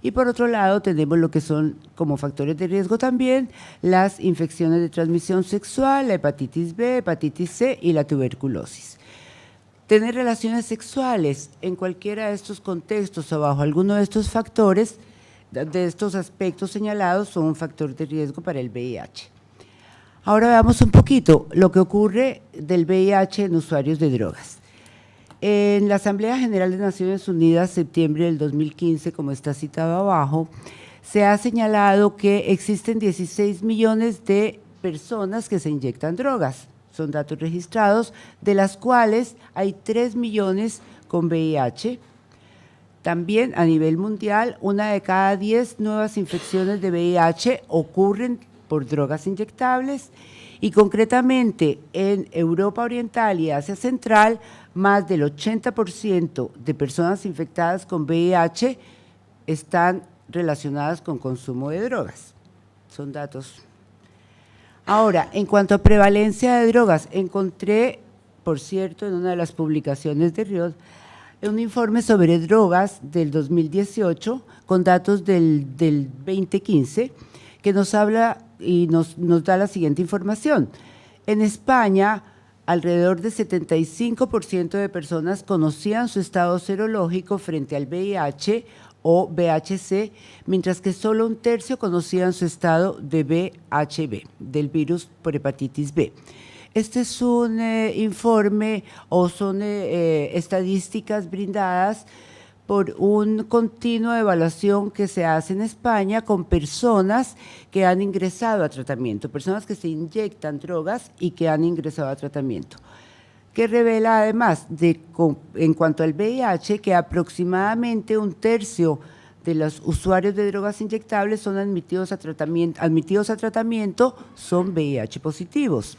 Y por otro lado tenemos lo que son como factores de riesgo también las infecciones de transmisión sexual, la hepatitis B, hepatitis C y la tuberculosis. Tener relaciones sexuales en cualquiera de estos contextos o bajo alguno de estos factores, de estos aspectos señalados, son un factor de riesgo para el VIH. Ahora veamos un poquito lo que ocurre del VIH en usuarios de drogas. En la Asamblea General de Naciones Unidas, septiembre del 2015, como está citado abajo, se ha señalado que existen 16 millones de personas que se inyectan drogas. Son datos registrados, de las cuales hay 3 millones con VIH, También a nivel mundial, 1 de cada 10 nuevas infecciones de VIH ocurren por drogas inyectables y concretamente en Europa Oriental y Asia Central, más del 80% de personas infectadas con VIH están relacionadas con consumo de drogas. Son datos. Ahora, en cuanto a prevalencia de drogas, encontré, por cierto, en una de las publicaciones de Riot, un informe sobre drogas del 2018 con datos del 2015 que nos habla y nos da la siguiente información. En España, alrededor del 75% de personas conocían su estado serológico frente al VIH o VHC, mientras que solo 1/3 conocían su estado de VHB, del virus por hepatitis B. Este es un informe o son estadísticas brindadas por un continuo de evaluación que se hace en España con personas que han ingresado a tratamiento, personas que se inyectan drogas y que han ingresado a tratamiento, que revela además, en cuanto al VIH, que aproximadamente 1/3 de los usuarios de drogas inyectables son admitidos a tratamiento son VIH positivos.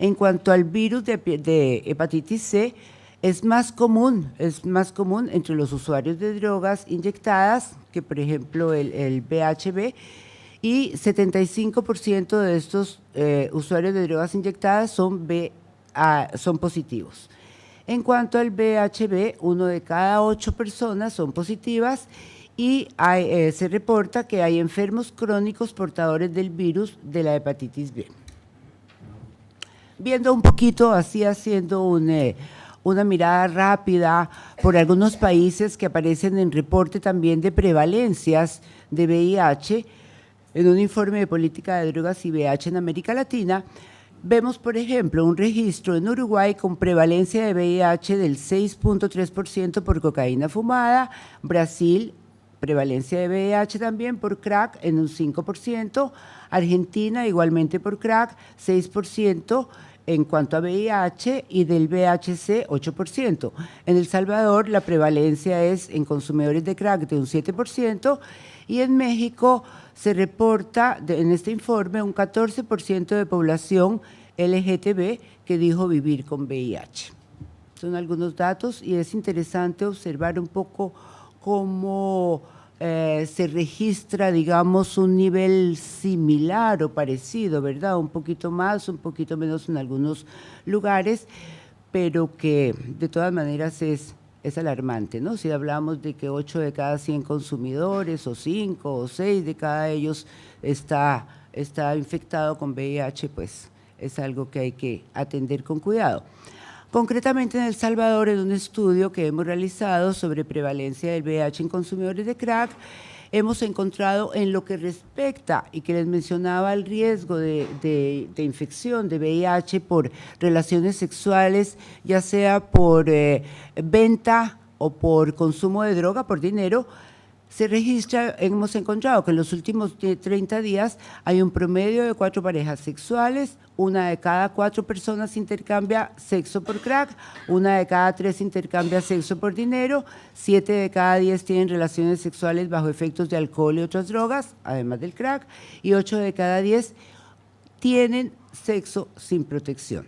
En cuanto al virus de hepatitis C, es más común entre los usuarios de drogas inyectadas que, por ejemplo, el VHB, y 75% de estos usuarios de drogas inyectadas son positivos. En cuanto al VHB, 1 de cada 8 personas son positivas y se reporta que hay enfermos crónicos portadores del virus de la hepatitis B. Viendo un poquito, así haciendo una mirada rápida por algunos países que aparecen en reporte también de prevalencias de VIH, en un informe de política de drogas y VIH en América Latina, vemos, por ejemplo, un registro en Uruguay con prevalencia de VIH del 6.3% por cocaína fumada, Brasil, prevalencia de VIH también por crack en un 5%, Argentina igualmente por crack, 6%, en cuanto a VIH, y del VHC 8%. En El Salvador la prevalencia es en consumidores de crack de un 7% y en México se reporta en este informe un 14% de población LGTB que dijo vivir con VIH. Son algunos datos y es interesante observar un poco cómo se registra, digamos, un nivel similar o parecido, ¿verdad? Un poquito más, un poquito menos en algunos lugares, pero que de todas maneras es alarmante, ¿no? Si hablamos de que 8 de cada 100 consumidores, o 5 o 6 de cada ellos está infectado con VIH, pues es algo que hay que atender con cuidado. Concretamente en El Salvador, en un estudio que hemos realizado sobre prevalencia del VIH en consumidores de crack, hemos encontrado en lo que respecta, y que les mencionaba, el riesgo de infección de VIH por relaciones sexuales, ya sea por venta o por consumo de droga, por dinero, se registra, hemos encontrado que en los últimos 30 días hay un promedio de 4 parejas sexuales, 1 de cada 4 personas intercambia sexo por crack, 1 de cada 3 intercambia sexo por dinero, 7 de cada 10 tienen relaciones sexuales bajo efectos de alcohol y otras drogas, además del crack, y 8 de cada 10 tienen sexo sin protección.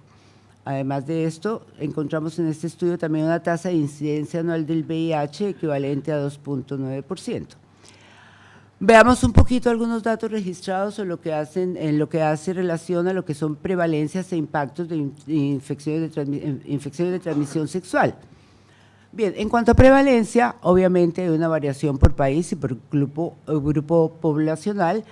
Además de esto, encontramos en este estudio también una tasa de incidencia anual del VIH equivalente a 2.9%. Veamos un poquito algunos datos registrados en lo que hace relación a lo que son prevalencias e impactos de infecciones de transmisión sexual. Bien, en cuanto a prevalencia, obviamente hay una variación por país y por grupo poblacional,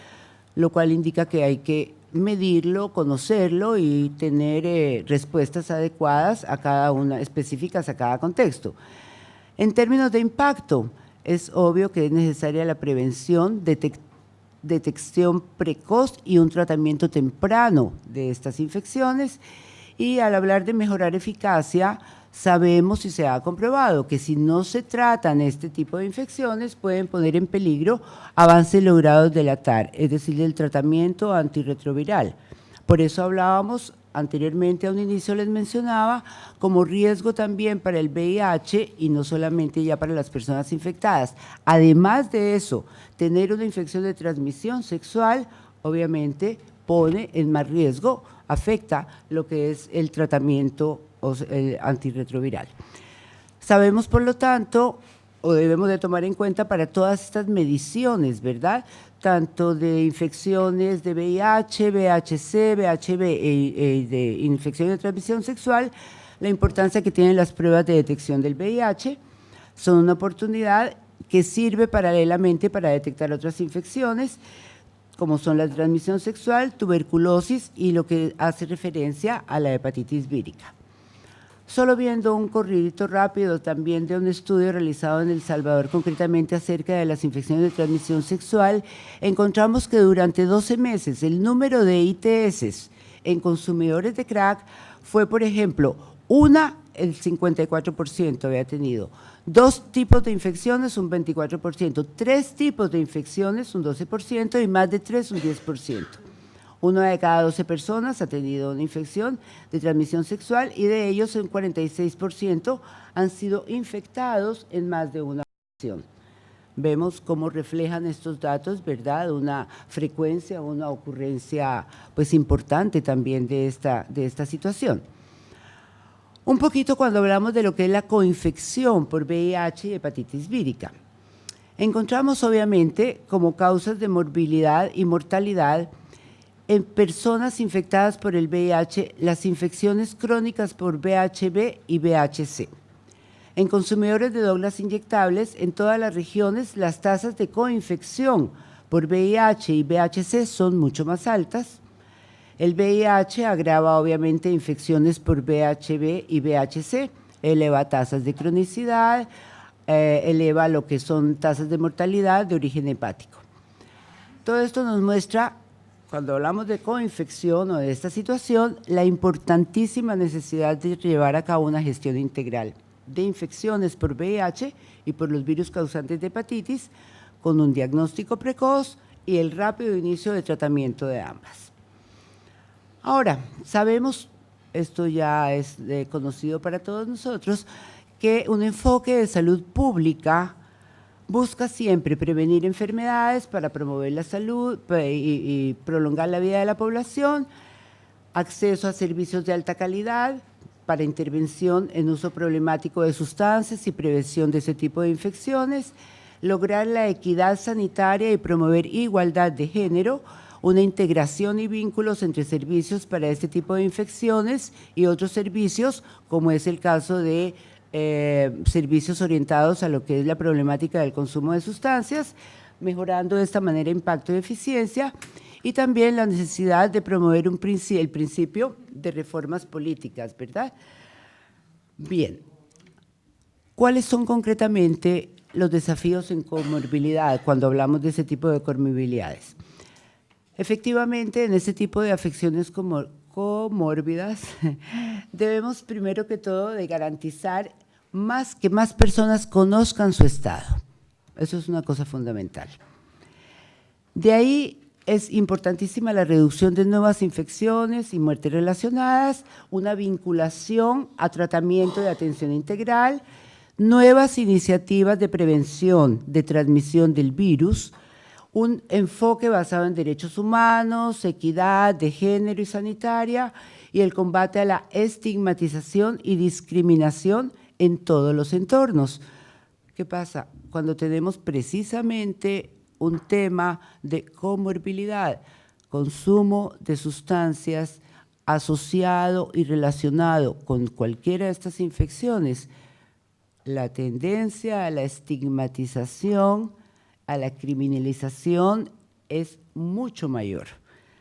lo cual indica que hay que medirlo, conocerlo y tener respuestas adecuadas a cada una, específicas a cada contexto. En términos de impacto, es obvio que es necesaria la prevención, detección precoz y un tratamiento temprano de estas infecciones, y al hablar de mejorar eficacia, sabemos y se ha comprobado que si no se tratan este tipo de infecciones pueden poner en peligro avances logrados del ATAR, es decir, del tratamiento antirretroviral. Por eso hablábamos anteriormente a un inicio les mencionaba, como riesgo también para el VIH y no solamente ya para las personas infectadas. Además de eso, tener una infección de transmisión sexual obviamente pone en más riesgo, afecta lo que es el tratamiento antirretroviral. Sabemos, por lo tanto, o debemos de tomar en cuenta para todas estas mediciones, ¿verdad?, tanto de infecciones de VIH, VHC, VHV de infección de transmisión sexual, la importancia que tienen las pruebas de detección del VIH. Son una oportunidad que sirve paralelamente para detectar otras infecciones, como son la transmisión sexual, tuberculosis y lo que hace referencia a la hepatitis vírica. Solo viendo un corridito rápido también de un estudio realizado en El Salvador, concretamente acerca de las infecciones de transmisión sexual, encontramos que durante 12 meses el número de ITS en consumidores de crack fue, por ejemplo, el 54% había tenido, 2 tipos de infecciones, un 24%, 3 tipos de infecciones, un 12%, y más de 3, un 10%. 1 de cada 12 personas ha tenido una infección de transmisión sexual y de ellos un 46% han sido infectados en más de una ocasión. Vemos cómo reflejan estos datos, ¿verdad?, una frecuencia, una ocurrencia pues importante también de esta situación. Un poquito cuando hablamos de lo que es la coinfección por VIH y hepatitis vírica. Encontramos obviamente como causas de morbilidad y mortalidad en personas infectadas por el VIH, las infecciones crónicas por VHB y VHC. En consumidores de donas inyectables, en todas las regiones, las tasas de coinfección por VIH y VHC son mucho más altas. El VIH agrava obviamente infecciones por VHB y VHC, eleva tasas de cronicidad, eleva lo que son tasas de mortalidad de origen hepático. Todo esto nos muestra, cuando hablamos de coinfección o de esta situación, la importantísima necesidad de llevar a cabo una gestión integral de infecciones por VIH y por los virus causantes de hepatitis, con un diagnóstico precoz y el rápido inicio de tratamiento de ambas. Ahora, sabemos, esto ya es conocido para todos nosotros, que un enfoque de salud pública busca siempre prevenir enfermedades para promover la salud y prolongar la vida de la población, acceso a servicios de alta calidad para intervención en uso problemático de sustancias y prevención de ese tipo de infecciones, lograr la equidad sanitaria y promover igualdad de género, una integración y vínculos entre servicios para este tipo de infecciones y otros servicios, como es el caso de servicios orientados a lo que es la problemática del consumo de sustancias, mejorando de esta manera impacto y eficiencia, y también la necesidad de promover el principio de reformas políticas, ¿verdad? Bien, ¿cuáles son concretamente los desafíos en comorbilidad cuando hablamos de ese tipo de comorbilidades? Efectivamente, en ese tipo de afecciones comórbidas, debemos primero que todo de garantizar que más personas conozcan su estado. Eso es una cosa fundamental. De ahí es importantísima la reducción de nuevas infecciones y muertes relacionadas, una vinculación a tratamiento de atención integral, nuevas iniciativas de prevención de transmisión del virus, un enfoque basado en derechos humanos, equidad de género y sanitaria, y el combate a la estigmatización y discriminación en todos los entornos. ¿Qué pasa? Cuando tenemos precisamente un tema de comorbilidad, consumo de sustancias asociado y relacionado con cualquiera de estas infecciones, la tendencia a la estigmatización, a la criminalización es mucho mayor.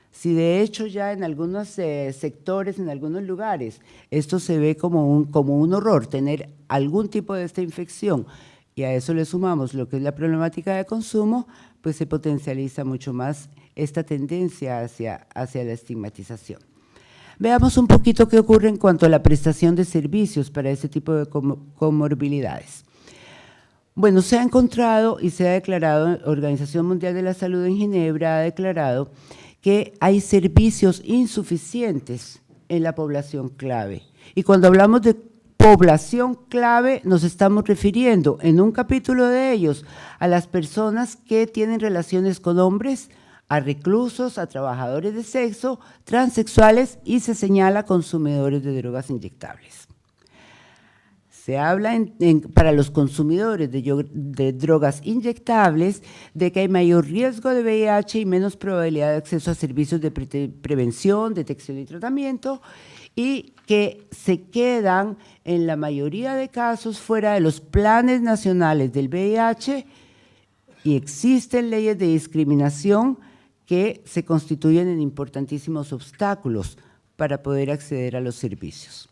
Si de hecho ya en algunos sectores, en algunos lugares, esto se ve como un horror, tener algún tipo de esta infección, y a eso le sumamos lo que es la problemática de consumo, pues se potencializa mucho más esta tendencia hacia la estigmatización. Veamos un poquito qué ocurre en cuanto a la prestación de servicios para este tipo de comorbilidades. Bueno, se ha encontrado y se ha declarado, la Organización Mundial de la Salud en Ginebra ha declarado que hay servicios insuficientes en la población clave. Y cuando hablamos de población clave, nos estamos refiriendo en un capítulo de ellos a las personas que tienen relaciones con hombres, a reclusos, a trabajadores de sexo, transexuales y se señala consumidores de drogas inyectables. Se habla para los consumidores de drogas inyectables de que hay mayor riesgo de VIH y menos probabilidad de acceso a servicios de prevención, detección y tratamiento, y que se quedan en la mayoría de casos fuera de los planes nacionales del VIH y existen leyes de discriminación que se constituyen en importantísimos obstáculos para poder acceder a los servicios.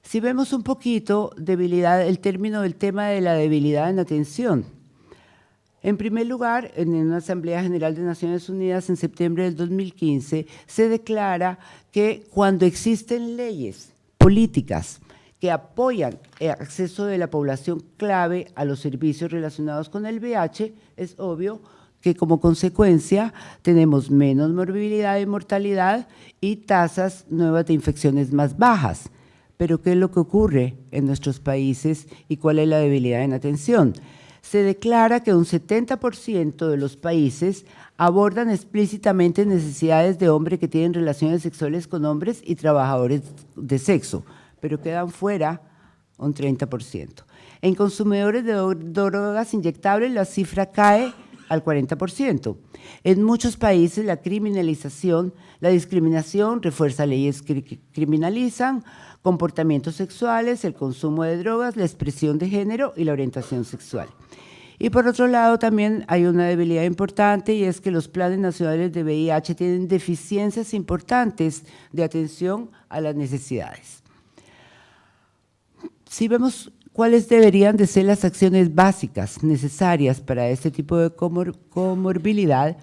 Si vemos un poquito debilidad, el tema de la debilidad en atención. En primer lugar, en una Asamblea General de Naciones Unidas en septiembre del 2015, se declara que cuando existen leyes políticas que apoyan el acceso de la población clave a los servicios relacionados con el VIH, es obvio que como consecuencia tenemos menos morbilidad y mortalidad y tasas nuevas de infecciones más bajas. Pero ¿qué es lo que ocurre en nuestros países y cuál es la debilidad en atención? Se declara que un 70% de los países abordan explícitamente necesidades de hombres que tienen relaciones sexuales con hombres y trabajadores de sexo, pero quedan fuera un 30%. En consumidores de drogas inyectables la cifra cae al 40%. En muchos países la discriminación refuerza leyes que criminalizan comportamientos sexuales, el consumo de drogas, la expresión de género y la orientación sexual. Y por otro lado también hay una debilidad importante y es que los planes nacionales de VIH tienen deficiencias importantes de atención a las necesidades. Si vemos cuáles deberían de ser las acciones básicas necesarias para este tipo de comorbilidad,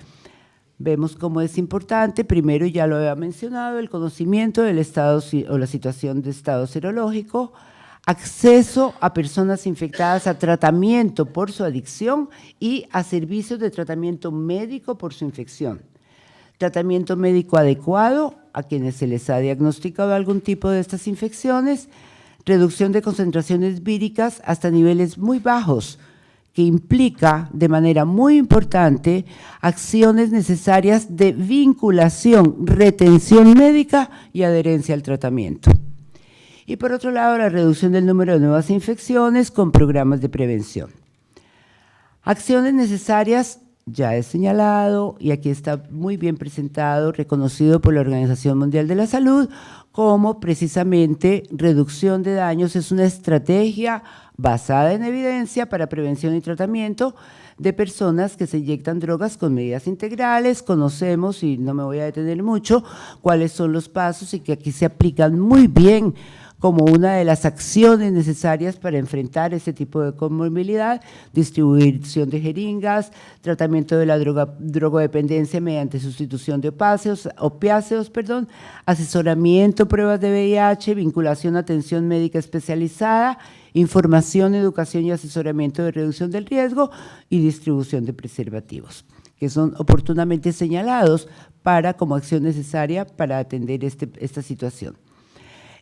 vemos cómo es importante, primero ya lo había mencionado, el conocimiento del estado o la situación de estado serológico, acceso a personas infectadas a tratamiento por su adicción y a servicios de tratamiento médico por su infección. Tratamiento médico adecuado a quienes se les ha diagnosticado algún tipo de estas infecciones, reducción de concentraciones víricas hasta niveles muy bajos, que implica de manera muy importante acciones necesarias de vinculación, retención médica y adherencia al tratamiento. Y por otro lado, la reducción del número de nuevas infecciones con programas de prevención. Acciones necesarias, ya he señalado, y aquí está muy bien presentado, reconocido por la Organización Mundial de la Salud, como precisamente reducción de daños es una estrategia basada en evidencia para prevención y tratamiento de personas que se inyectan drogas con medidas integrales. Conocemos, y no me voy a detener mucho, cuáles son los pasos y que aquí se aplican muy bien como una de las acciones necesarias para enfrentar este tipo de comorbilidad: distribución de jeringas, tratamiento de la drogodependencia mediante sustitución de opiáceos, asesoramiento, pruebas de VIH, vinculación a atención médica especializada, información, educación y asesoramiento de reducción del riesgo y distribución de preservativos, que son oportunamente señalados como acción necesaria para atender esta situación.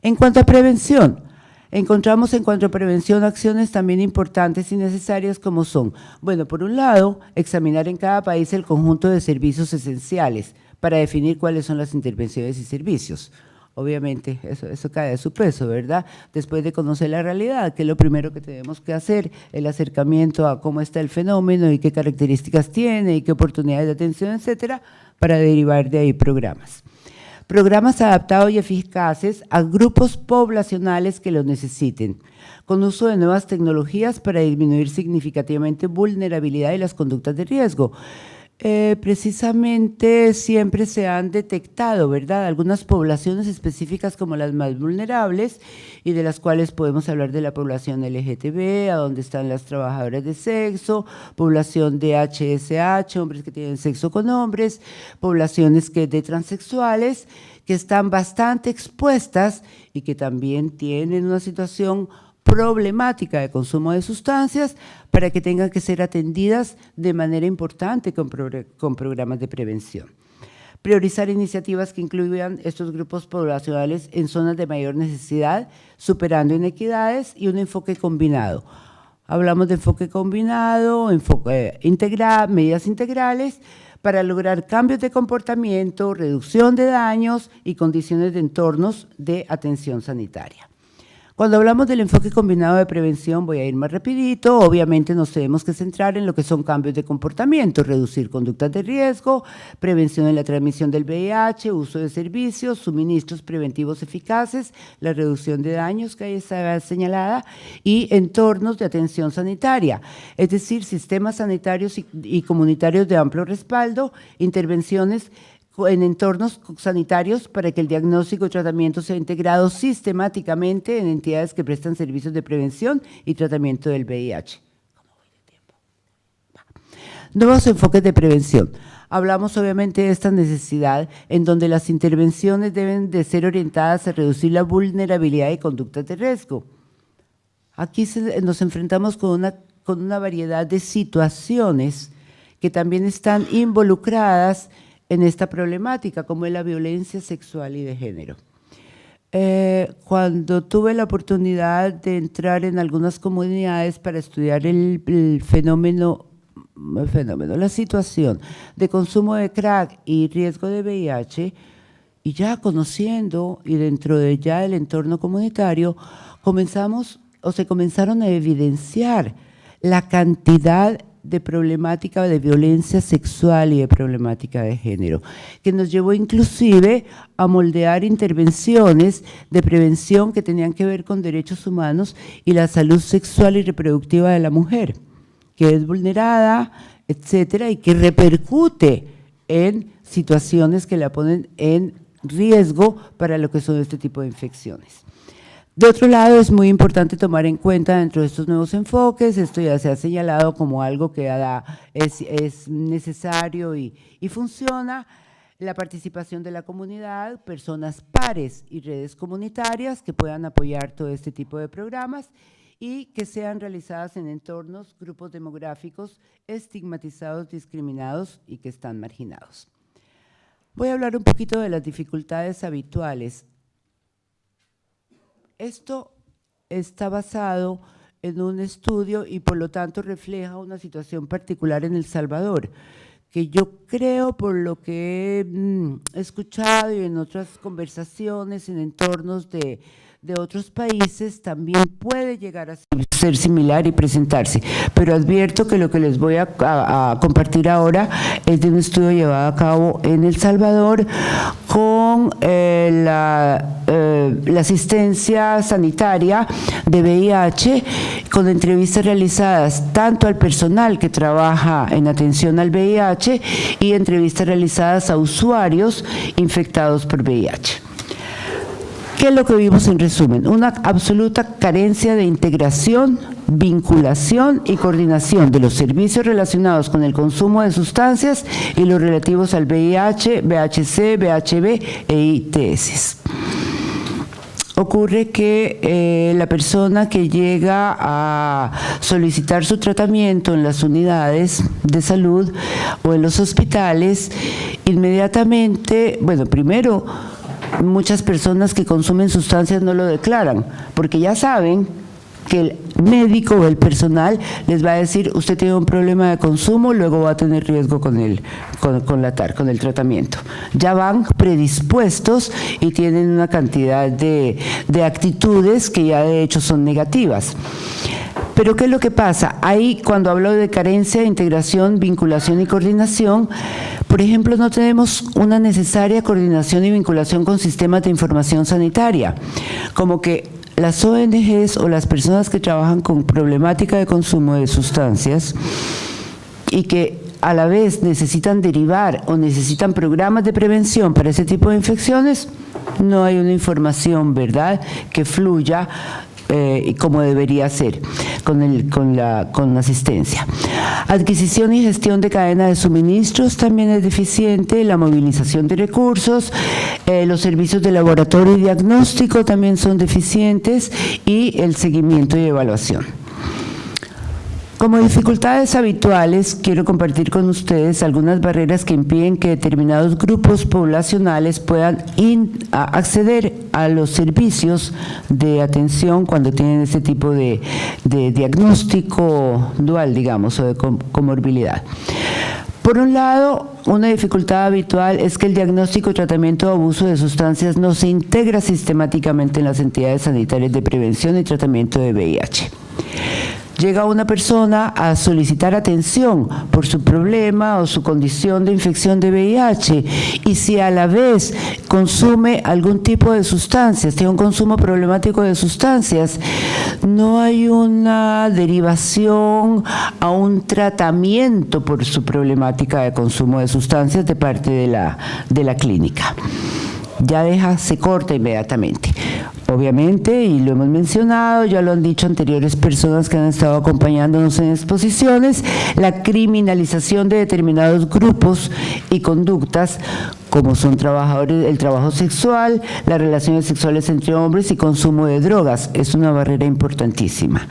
En cuanto a prevención, encontramos en cuanto a prevención acciones también importantes y necesarias como son, bueno, por un lado, examinar en cada país el conjunto de servicios esenciales para definir cuáles son las intervenciones y servicios. Obviamente, eso cae de su peso, ¿verdad? Después de conocer la realidad, que es lo primero que tenemos que hacer, el acercamiento a cómo está el fenómeno y qué características tiene y qué oportunidades de atención, etcétera, para derivar de ahí programas. Programas adaptados y eficaces a grupos poblacionales que los necesiten, con uso de nuevas tecnologías para disminuir significativamente vulnerabilidad y las conductas de riesgo. Precisamente siempre se han detectado, ¿verdad?, algunas poblaciones específicas como las más vulnerables y de las cuales podemos hablar de la población LGTB, a donde están las trabajadoras de sexo, población de HSH, hombres que tienen sexo con hombres, poblaciones de transexuales, que están bastante expuestas y que también tienen una situación problemática de consumo de sustancias para que tengan que ser atendidas de manera importante con programas de prevención. priorizar iniciativas que incluyan estos grupos poblacionales en zonas de mayor necesidad, superando inequidades, y un enfoque combinado. Hablamos de enfoque combinado, enfoque integral, medidas integrales para lograr cambios de comportamiento, reducción de daños y condiciones de entornos de atención sanitaria. Cuando hablamos del enfoque combinado de prevención, voy a ir más rapidito, obviamente nos tenemos que centrar en lo que son cambios de comportamiento, reducir conductas de riesgo, prevención de la transmisión del VIH, uso de servicios, suministros preventivos eficaces, la reducción de daños que ahí está señalada, y entornos de atención sanitaria, es decir, sistemas sanitarios y comunitarios de amplio respaldo, intervenciones en entornos sanitarios para que el diagnóstico y tratamiento sea integrado sistemáticamente en entidades que prestan servicios de prevención y tratamiento del VIH. Nuevos enfoques de prevención. Hablamos obviamente de esta necesidad en donde las intervenciones deben de ser orientadas a reducir la vulnerabilidad y conductas de riesgo. Aquí nos enfrentamos con una variedad de situaciones que también están involucradas en esta problemática, como es la violencia sexual y de género. Cuando tuve la oportunidad de entrar en algunas comunidades para estudiar el fenómeno, la situación de consumo de crack y riesgo de VIH, y ya conociendo y dentro de ya el entorno comunitario, se comenzaron a evidenciar la cantidad de problemática de violencia sexual y de problemática de género, que nos llevó inclusive a moldear intervenciones de prevención que tenían que ver con derechos humanos y la salud sexual y reproductiva de la mujer, que es vulnerada, etcétera, y que repercute en situaciones que la ponen en riesgo para lo que son este tipo de infecciones. De otro lado, es muy importante tomar en cuenta dentro de estos nuevos enfoques, esto ya se ha señalado como algo que es necesario y funciona, la participación de la comunidad, personas pares y redes comunitarias que puedan apoyar todo este tipo de programas y que sean realizadas en entornos, grupos demográficos estigmatizados, discriminados y que están marginados. Voy a hablar un poquito de las dificultades habituales. Esto está basado en un estudio y por lo tanto refleja una situación particular en El Salvador, que yo creo, por lo que he escuchado y en otras conversaciones en entornos de otros países, también puede llegar a ser similar y presentarse. Pero advierto que lo que les voy a compartir ahora es de un estudio llevado a cabo en El Salvador con la asistencia sanitaria de VIH, con entrevistas realizadas tanto al personal que trabaja en atención al VIH y entrevistas realizadas a usuarios infectados por VIH. ¿Qué es lo que vimos en resumen? Una absoluta carencia de integración, vinculación y coordinación de los servicios relacionados con el consumo de sustancias y los relativos al VIH, VHC, VHB e ITS. Ocurre que la persona que llega a solicitar su tratamiento en las unidades de salud o en los hospitales, inmediatamente, bueno, primero, muchas personas que consumen sustancias no lo declaran, porque ya saben que el médico o el personal les va a decir, usted tiene un problema de consumo, luego va a tener riesgo con el tratamiento. Ya van predispuestos y tienen una cantidad de actitudes que ya de hecho son negativas. Pero ¿qué es lo que pasa? Ahí, cuando hablo de carencia, integración, vinculación y coordinación, por ejemplo, no tenemos una necesaria coordinación y vinculación con sistemas de información sanitaria, como que las ONGs o las personas que trabajan con problemática de consumo de sustancias y que a la vez necesitan derivar o necesitan programas de prevención para ese tipo de infecciones, no hay una información, ¿verdad?, que fluya como debería ser con la asistencia. Adquisición y gestión de cadena de suministros también es deficiente, la movilización de recursos, los servicios de laboratorio y diagnóstico también son deficientes y el seguimiento y evaluación. Como dificultades habituales, quiero compartir con ustedes algunas barreras que impiden que determinados grupos poblacionales puedan acceder a los servicios de atención cuando tienen este tipo de diagnóstico dual, digamos, o de comorbilidad. Por un lado, una dificultad habitual es que el diagnóstico, tratamiento o abuso de sustancias no se integra sistemáticamente en las entidades sanitarias de prevención y tratamiento de VIH. Llega una persona a solicitar atención por su problema o su condición de infección de VIH y si a la vez consume algún tipo de sustancias, tiene un consumo problemático de sustancias, no hay una derivación a un tratamiento por su problemática de consumo de sustancias de parte de la clínica. Ya se corta inmediatamente. Obviamente, y lo hemos mencionado, ya lo han dicho anteriores personas que han estado acompañándonos en exposiciones, la criminalización de determinados grupos y conductas, como son el trabajo sexual, las relaciones sexuales entre hombres y consumo de drogas, es una barrera importantísima.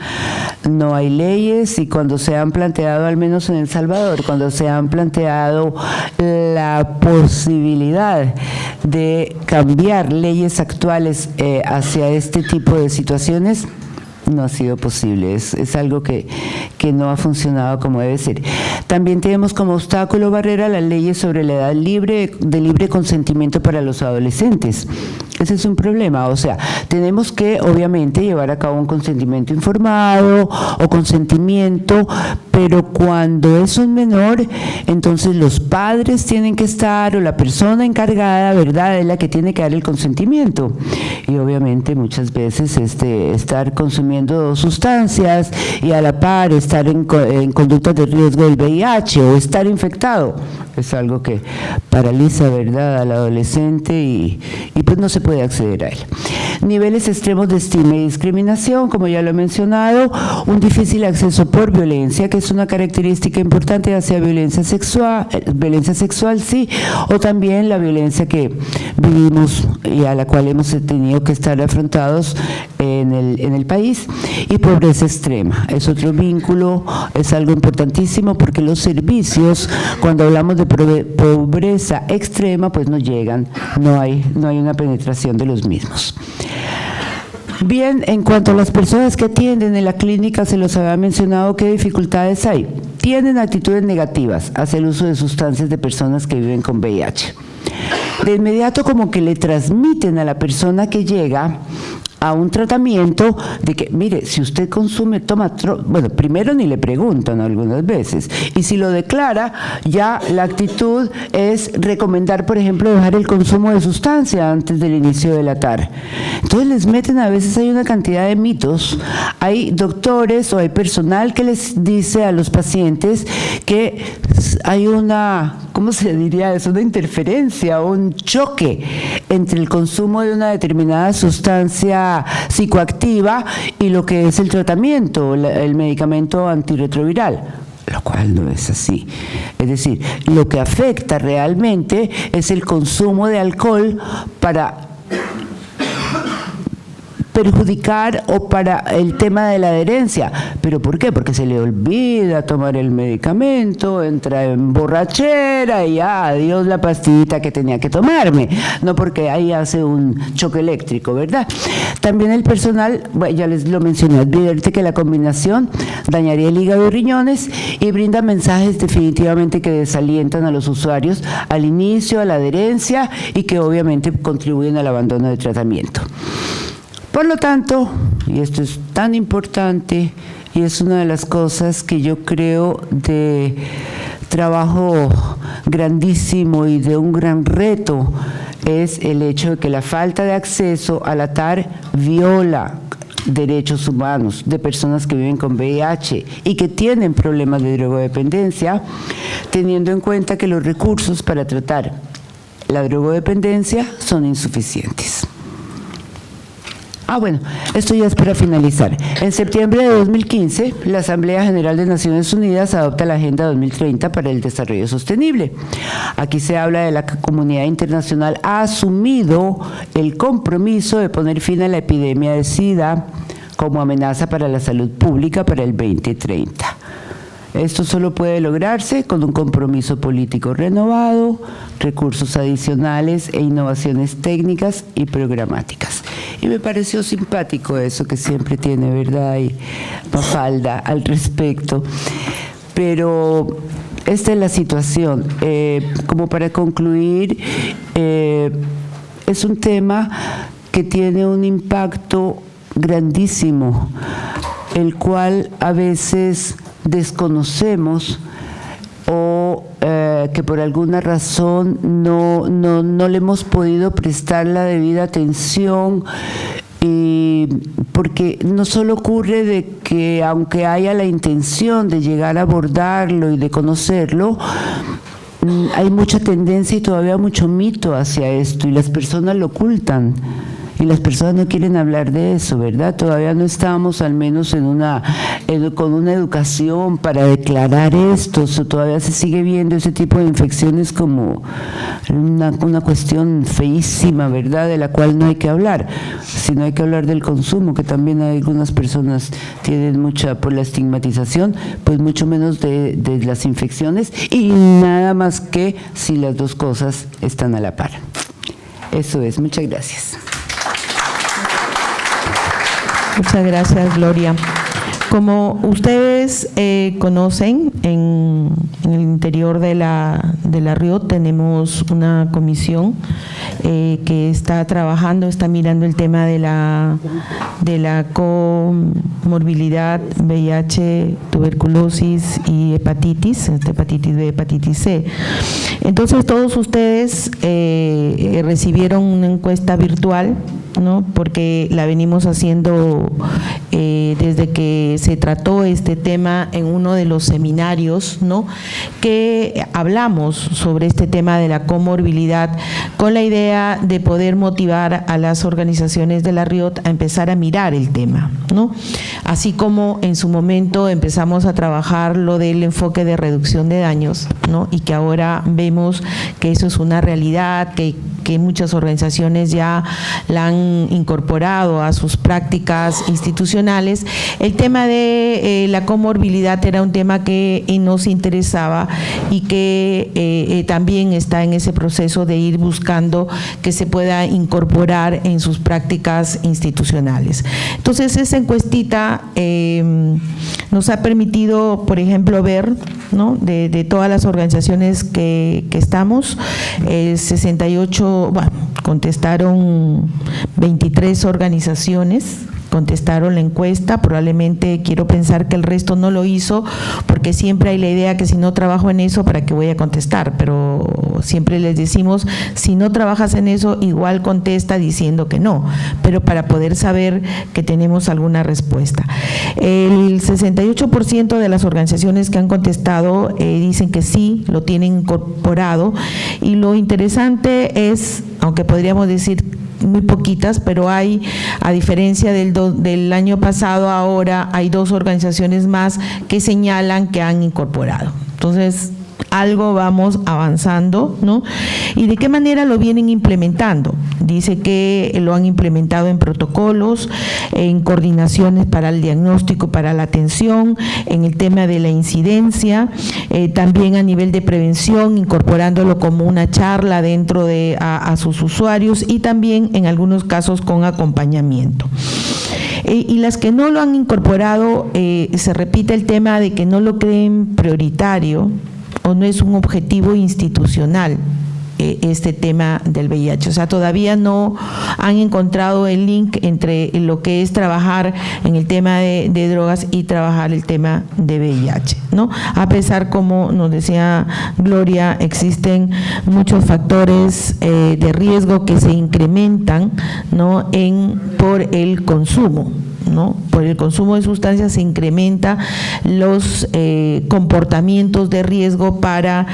No hay leyes y cuando se han planteado, al menos en El Salvador, cuando se han planteado la posibilidad de cambiar leyes actuales hacia este tipo de situaciones, no ha sido posible, es algo que no ha funcionado como debe ser. También tenemos como obstáculo barrera las leyes sobre la edad de libre consentimiento para los adolescentes. Ese es un problema, o sea, tenemos que obviamente llevar a cabo un consentimiento informado o consentimiento, pero cuando es un menor, entonces los padres tienen que estar, o la persona encargada, ¿verdad?, es la que tiene que dar el consentimiento. Y obviamente muchas veces estar consumiendo sustancias y a la par estar en conductas de riesgo del VIH o estar infectado, es algo que paraliza, ¿verdad?, al adolescente y pues no se puede acceder a él. Niveles extremos de estigma y discriminación, como ya lo he mencionado, un difícil acceso por violencia, que es una característica importante hacia violencia sexual, sí, o también la violencia que vivimos y a la cual hemos tenido que estar afrontados en el país, y pobreza extrema. Es otro vínculo, es algo importantísimo porque los servicios, cuando hablamos de pobreza extrema, pues no llegan, no hay una penetración de los mismos. Bien, en cuanto a las personas que atienden en la clínica, se los había mencionado, ¿qué dificultades hay? Tienen actitudes negativas hacia el uso de sustancias de personas que viven con VIH. De inmediato como que le transmiten a la persona que llega a un tratamiento de que, mire, si usted consume, bueno, primero ni le preguntan algunas veces, y si lo declara, ya la actitud es recomendar, por ejemplo, dejar el consumo de sustancia antes del inicio de la TAR. Entonces les meten, a veces hay una cantidad de mitos, hay doctores o hay personal que les dice a los pacientes que hay una, ¿cómo se diría eso?, una interferencia, un choque entre el consumo de una determinada sustancia psicoactiva y lo que es el tratamiento, el medicamento antirretroviral, lo cual no es así. Es decir, lo que afecta realmente es el consumo de alcohol para perjudicar o para el tema de la adherencia. ¿Pero por qué? Porque se le olvida tomar el medicamento, entra en borrachera y adiós la pastillita que tenía que tomarme. No porque ahí hace un choque eléctrico, ¿verdad? También el personal, bueno, ya les lo mencioné, advierte que la combinación dañaría el hígado y riñones y brinda mensajes definitivamente que desalientan a los usuarios al inicio, a la adherencia y que obviamente contribuyen al abandono del tratamiento. Por lo tanto, y esto es tan importante y es una de las cosas que yo creo de trabajo grandísimo y de un gran reto, es el hecho de que la falta de acceso a la TAR viola derechos humanos de personas que viven con VIH y que tienen problemas de drogodependencia, teniendo en cuenta que los recursos para tratar la drogodependencia son insuficientes. Bueno, esto ya es para finalizar. En septiembre de 2015, la Asamblea General de Naciones Unidas adopta la Agenda 2030 para el Desarrollo Sostenible. Aquí se habla de la comunidad internacional ha asumido el compromiso de poner fin a la epidemia de SIDA como amenaza para la salud pública para el 2030. Esto solo puede lograrse con un compromiso político renovado, recursos adicionales e innovaciones técnicas y programáticas. Y me pareció simpático eso que siempre tiene, ¿verdad? Y Mafalda al respecto. Pero esta es la situación. Como para concluir, es un tema que tiene un impacto grandísimo, el cual a veces desconocemos o que por alguna razón no le hemos podido prestar la debida atención, y porque no solo ocurre de que aunque haya la intención de llegar a abordarlo y de conocerlo, hay mucha tendencia y todavía mucho mito hacia esto, y las personas lo ocultan. Y las personas no quieren hablar de eso, ¿verdad? Todavía no estamos al menos con una educación para declarar esto, todavía se sigue viendo ese tipo de infecciones como una cuestión feísima, ¿verdad? De la cual no hay que hablar, sino hay que hablar del consumo, que también algunas personas tienen mucha, por la estigmatización, pues mucho menos de las infecciones, y nada más que si las dos cosas están a la par. Eso es, muchas gracias. Muchas gracias, Gloria. Como ustedes conocen, en el interior de la RIOT tenemos una comisión que está trabajando, está mirando el tema de la comorbilidad, VIH, tuberculosis y hepatitis B, hepatitis C. Entonces, todos ustedes recibieron una encuesta virtual, ¿no? Porque la venimos haciendo desde que se trató este tema en uno de los seminarios, ¿no? Que hablamos sobre este tema de la comorbilidad, con la idea de poder motivar a las organizaciones de la RIOT a empezar a mirar el tema, ¿no? Así como en su momento empezamos a trabajar lo del enfoque de reducción de daños, ¿no? Y que ahora vemos que eso es una realidad, que muchas organizaciones ya la han incorporado a sus prácticas institucionales. El tema de la comorbilidad era un tema que nos interesaba y que también está en ese proceso de ir buscando que se pueda incorporar en sus prácticas institucionales. Entonces, esa encuestita nos ha permitido, por ejemplo, ver, ¿no? de todas las organizaciones que estamos, 68, bueno, contestaron 23 organizaciones, contestaron la encuesta. Probablemente quiero pensar que el resto no lo hizo, porque siempre hay la idea que si no trabajo en eso, ¿para qué voy a contestar? Pero siempre les decimos, si no trabajas en eso, igual contesta diciendo que no, pero para poder saber que tenemos alguna respuesta. El 68% de las organizaciones que han contestado dicen que sí, lo tienen incorporado, y lo interesante es, aunque podríamos decir muy poquitas, pero hay, a diferencia del año pasado, ahora hay 2 organizaciones más que señalan que han incorporado. Entonces, algo vamos avanzando, ¿no? ¿Y de qué manera lo vienen implementando? Dice que lo han implementado en protocolos, en coordinaciones para el diagnóstico, para la atención, en el tema de la incidencia, también a nivel de prevención, incorporándolo como una charla dentro de a sus usuarios, y también en algunos casos con acompañamiento. Y las que no lo han incorporado, se repite el tema de que no lo creen prioritario o no es un objetivo institucional este tema del VIH. O sea, todavía no han encontrado el link entre lo que es trabajar en el tema de drogas y trabajar el tema de VIH, ¿no? A pesar, como nos decía Gloria, existen muchos factores de riesgo que se incrementan, ¿no? Por el consumo, ¿no? Por el consumo de sustancias se incrementa los comportamientos de riesgo para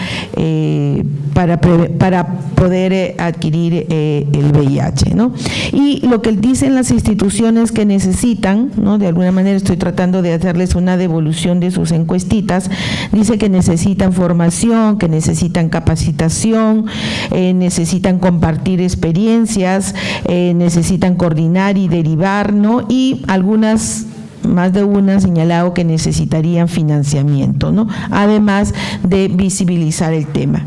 poder adquirir el VIH, ¿no? Y lo que dicen las instituciones que necesitan, ¿no? De alguna manera estoy tratando de hacerles una devolución de sus encuestitas, dice que necesitan formación, que necesitan capacitación, necesitan compartir experiencias, necesitan coordinar y derivar, ¿no? Y algunas más de una han señalado que necesitarían financiamiento, ¿no? Además de visibilizar el tema.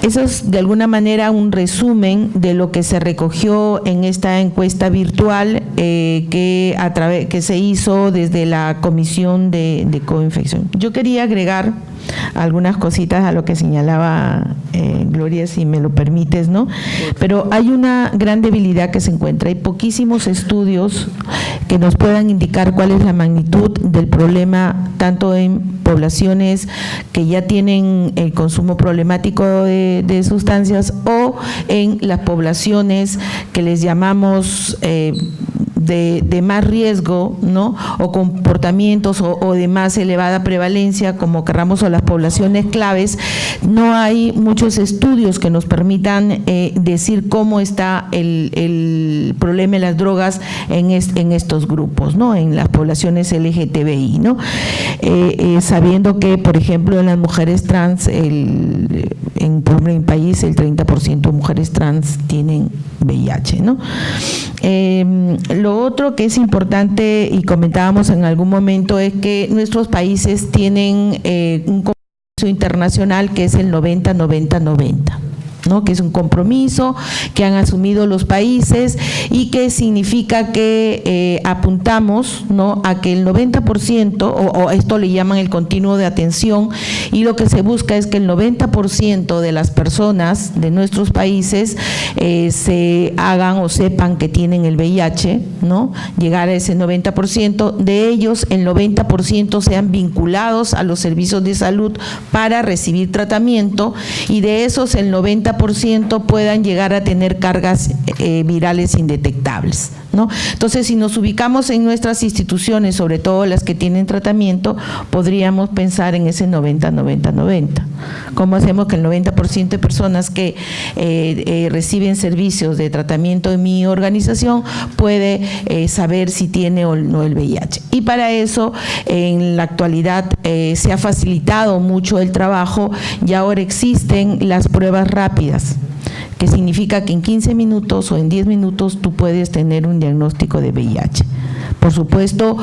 Eso es de alguna manera un resumen de lo que se recogió en esta encuesta virtual que se hizo desde la Comisión de Coinfección. Yo quería agregar algunas cositas a lo que señalaba Gloria, si me lo permites, ¿no? Pero hay una gran debilidad que se encuentra. Hay poquísimos estudios que nos puedan indicar cuál es la magnitud del problema, tanto en poblaciones que ya tienen el consumo problemático de sustancias o en las poblaciones que les llamamos de más riesgo, ¿no? O comportamientos o de más elevada prevalencia, como querramos, o las poblaciones claves. No hay muchos estudios que nos permitan decir cómo está el problema de las drogas en estos grupos, ¿no? En las poblaciones LGTBI, ¿no? Sabiendo que, por ejemplo, en las mujeres trans, en mi país el 30% de mujeres trans tienen VIH, ¿no? Lo otro que es importante y comentábamos en algún momento es que nuestros países tienen un compromiso internacional que es el 90-90-90. ¿no? Que es un compromiso que han asumido los países y que significa que apuntamos, ¿no? a que el 90%, o esto le llaman el continuo de atención, y lo que se busca es que el 90% de las personas de nuestros países se hagan o sepan que tienen el VIH, ¿no? Llegar a ese 90%, de ellos el 90% sean vinculados a los servicios de salud para recibir tratamiento, y de esos el 90% puedan llegar a tener cargas virales indetectables, ¿no? Entonces, si nos ubicamos en nuestras instituciones, sobre todo las que tienen tratamiento, podríamos pensar en ese 90-90-90. ¿Cómo hacemos que el 90% de personas que reciben servicios de tratamiento en mi organización puede saber si tiene o no el VIH? Y para eso, en la actualidad, se ha facilitado mucho el trabajo y ahora existen las pruebas rápidas, que significa que en 15 minutos o en 10 minutos tú puedes tener un diagnóstico de VIH. Por supuesto,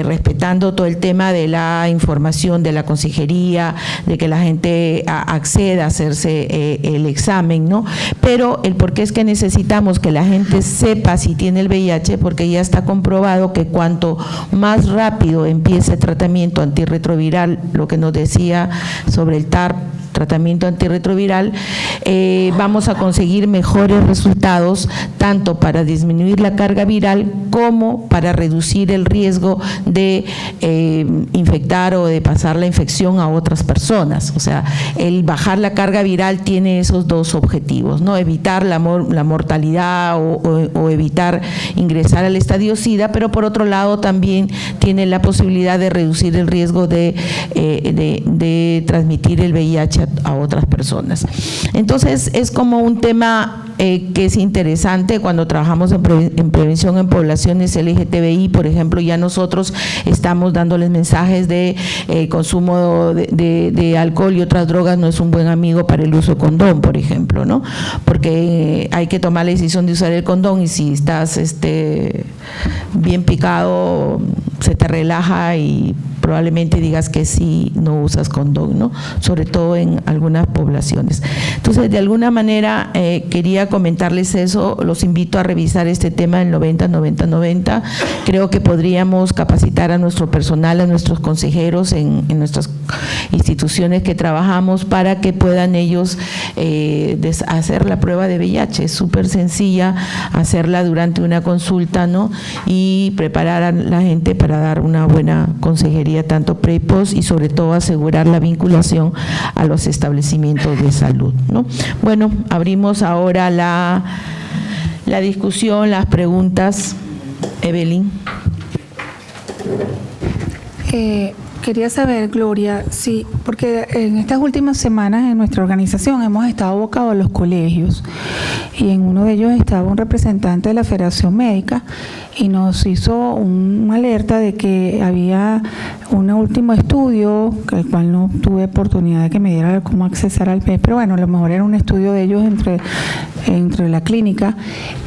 respetando todo el tema de la información de la consejería, de que la gente acceda a hacerse el examen, ¿no? Pero el por qué es que necesitamos que la gente sepa si tiene el VIH, porque ya está comprobado que cuanto más rápido empiece el tratamiento antirretroviral, lo que nos decía sobre el TARP, tratamiento antirretroviral, vamos a conseguir mejores resultados, tanto para disminuir la carga viral como para reducir el riesgo de infectar o de pasar la infección a otras personas. O sea, el bajar la carga viral tiene esos dos objetivos, ¿no? Evitar la mortalidad o evitar ingresar al estadio SIDA, pero por otro lado también tiene la posibilidad de reducir el riesgo de transmitir el VIH a otras personas. Entonces, es como un tema que es interesante cuando trabajamos en prevención en poblaciones LGTBI. Por ejemplo, ya nosotros estamos dándoles mensajes de consumo de alcohol y otras drogas no es un buen amigo para el uso de condón, por ejemplo, ¿no? Porque hay que tomar la decisión de usar el condón, y si estás bien picado, se te relaja y probablemente digas que sí, no usas condón, ¿no? Sobre todo en algunas poblaciones. Entonces, de alguna manera, quería comentarles eso. Los invito a revisar este tema del 90-90-90. Creo que podríamos capacitar a nuestro personal, a nuestros consejeros en nuestras instituciones que trabajamos, para que puedan ellos hacer la prueba de VIH. Es súper sencilla hacerla durante una consulta, ¿no? Y preparar a la gente para dar una buena consejería, tanto pre y post, y sobre todo asegurar la vinculación a los establecimientos de salud, ¿no? Bueno, abrimos ahora la discusión, las preguntas. Evelyn. Quería saber, Gloria, si porque en estas últimas semanas en nuestra organización hemos estado abocados a los colegios y en uno de ellos estaba un representante de la Federación Médica y nos hizo una alerta de que había un último estudio, el cual no tuve oportunidad de que me diera cómo accesar al PES, pero bueno, a lo mejor era un estudio de ellos entre la clínica,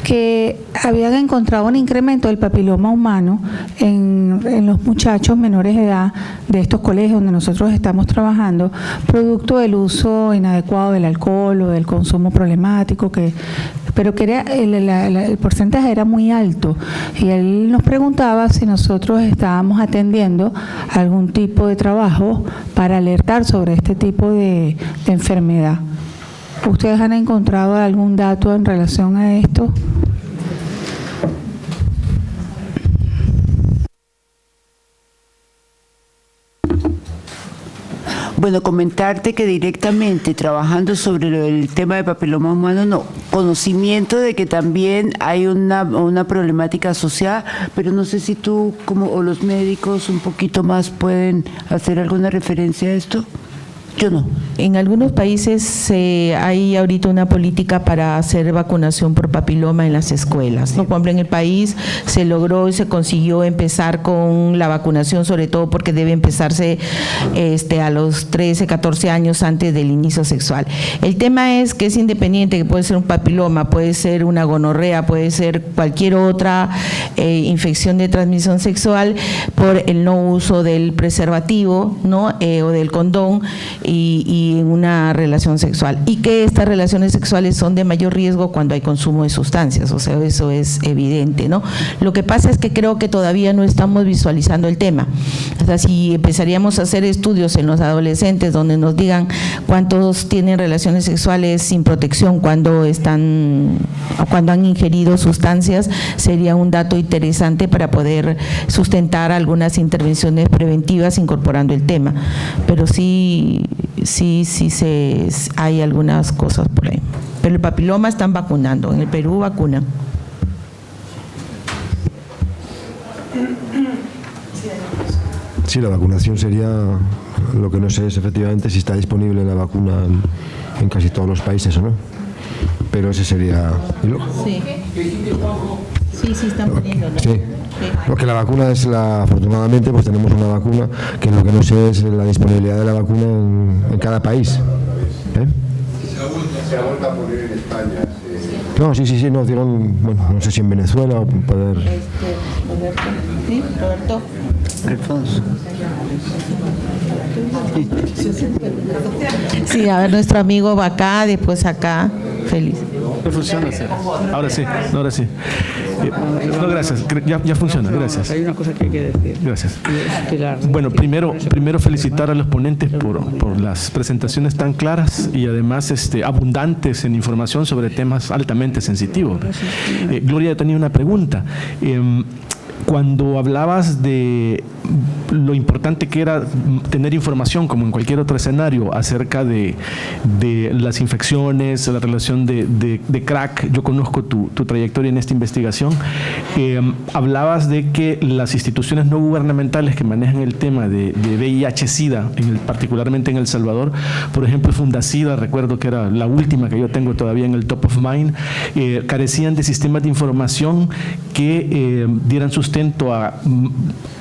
que habían encontrado un incremento del papiloma humano en los muchachos menores de edad de estos colegios donde nosotros estamos trabajando, producto del uso inadecuado del alcohol o del consumo problemático, pero que el porcentaje era muy alto. Y él nos preguntaba si nosotros estábamos atendiendo algún tipo de trabajo para alertar sobre este tipo de enfermedad. ¿Ustedes han encontrado algún dato en relación a esto? Bueno, comentarte que directamente trabajando sobre el tema de papiloma humano, no, conocimiento de que también hay una problemática asociada, pero no sé si tú o los médicos un poquito más pueden hacer alguna referencia a esto. Yo no. En algunos países hay ahorita una política para hacer vacunación por papiloma en las escuelas, ¿no? Por ejemplo, en el país se logró y se consiguió empezar con la vacunación, sobre todo porque debe empezarse a los 13, 14 años antes del inicio sexual. El tema es que es independiente, que puede ser un papiloma, puede ser una gonorrea, puede ser cualquier otra infección de transmisión sexual por el no uso del preservativo, ¿no? O del condón y en una relación sexual, y que estas relaciones sexuales son de mayor riesgo cuando hay consumo de sustancias, o sea, eso es evidente, ¿no? Lo que pasa es que creo que todavía no estamos visualizando el tema. O sea, si empezaríamos a hacer estudios en los adolescentes donde nos digan cuántos tienen relaciones sexuales sin protección cuando han ingerido sustancias, sería un dato interesante para poder sustentar algunas intervenciones preventivas incorporando el tema, pero sí hay algunas cosas por ahí. Pero el papiloma están vacunando, en el Perú vacunan. Sí, la vacunación sería, lo que no sé es efectivamente si está disponible la vacuna en casi todos los países o no, pero ese sería... Sí, están poniendo, ¿no? Sí. Porque la vacuna afortunadamente pues tenemos una vacuna que lo que no sé es la disponibilidad de la vacuna en cada país. Se ha vuelto a poner en España. No, sí, no, digo, bueno, no sé si en Venezuela o poder... Roberto. Alfonso. Sí, a ver, nuestro amigo va acá, después acá, feliz. No funciona, sí. Ahora sí. No, gracias, ya funciona, gracias. Hay una cosa que hay que decir. Gracias. Bueno, primero felicitar a los ponentes por las presentaciones tan claras y además abundantes en información sobre temas altamente sensitivos. Gloria, tenía una pregunta. Cuando hablabas de lo importante que era tener información, como en cualquier otro escenario, acerca de las infecciones, la relación de crack, yo conozco tu trayectoria en esta investigación, hablabas de que las instituciones no gubernamentales que manejan el tema de VIH-Sida, particularmente en El Salvador, por ejemplo Fundacida, recuerdo que era la última que yo tengo todavía en el top of mind, carecían de sistemas de información que dieran sustento a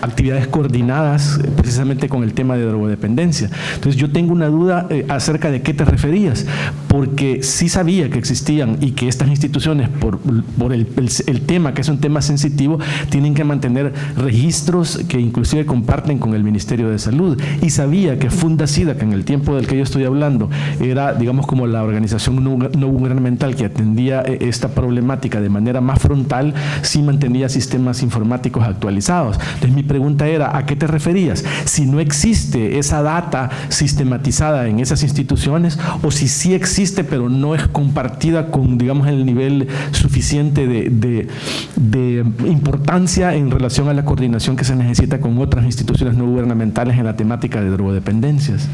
actividades coordinadas precisamente con el tema de drogodependencia. Entonces yo tengo una duda acerca de qué te referías, porque sí sabía que existían y que estas instituciones, por el tema, que es un tema sensitivo, tienen que mantener registros que inclusive comparten con el Ministerio de Salud, y sabía que Fundacida, que en el tiempo del que yo estoy hablando era, digamos, como la organización no gubernamental que atendía esta problemática de manera más frontal, sí mantenía sistemas informáticos actualizados. Entonces mi pregunta era, ¿a qué te referías? Si no existe esa data sistematizada en esas instituciones, o si sí existe pero no es compartida con, digamos, el nivel suficiente de importancia en relación a la coordinación que se necesita con otras instituciones no gubernamentales en la temática de drogodependencias.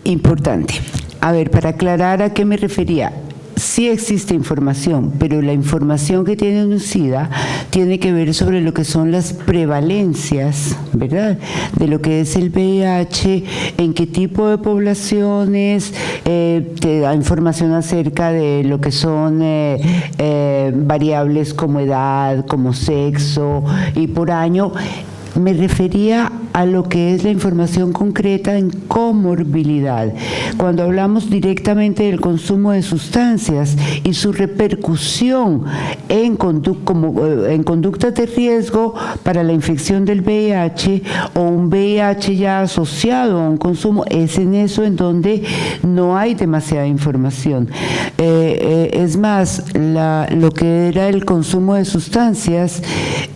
Importante. A ver, para aclarar a qué me refería. sí existe información, pero la información que tiene UNUCIDA tiene que ver sobre lo que son las prevalencias, ¿verdad?, de lo que es el VIH, en qué tipo de poblaciones, te da información acerca de lo que son variables como edad, como sexo y por año. Me refería a lo que es la información concreta en comorbilidad. Cuando hablamos directamente del consumo de sustancias y su repercusión en conductas de riesgo para la infección del VIH o un VIH ya asociado a un consumo, es en eso en donde no hay demasiada información. Es más, lo que era el consumo de sustancias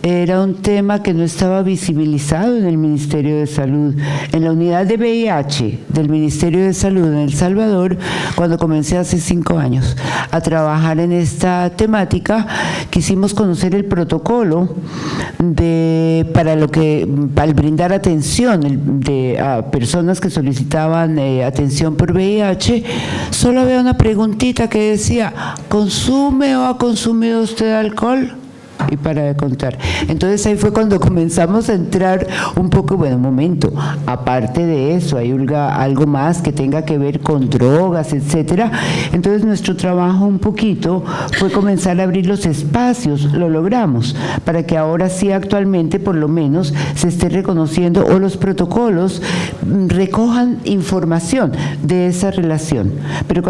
era un tema que no estaba visibilizado en el Ministerio de Salud. En la unidad de VIH del Ministerio de Salud en El Salvador, cuando comencé hace 5 años a trabajar en esta temática, quisimos conocer el protocolo para brindar atención a personas que solicitaban atención por VIH. Solo había una preguntita que decía: ¿consume o ha consumido usted alcohol? Y para de contar. Entonces ahí fue cuando comenzamos a entrar un poco, bueno, un momento, aparte de eso, hay algo más que tenga que ver con drogas, etcétera. Entonces nuestro trabajo un poquito fue comenzar a abrir los espacios, lo logramos, para que ahora sí actualmente por lo menos se esté reconociendo o los protocolos recojan información de esa relación. Pero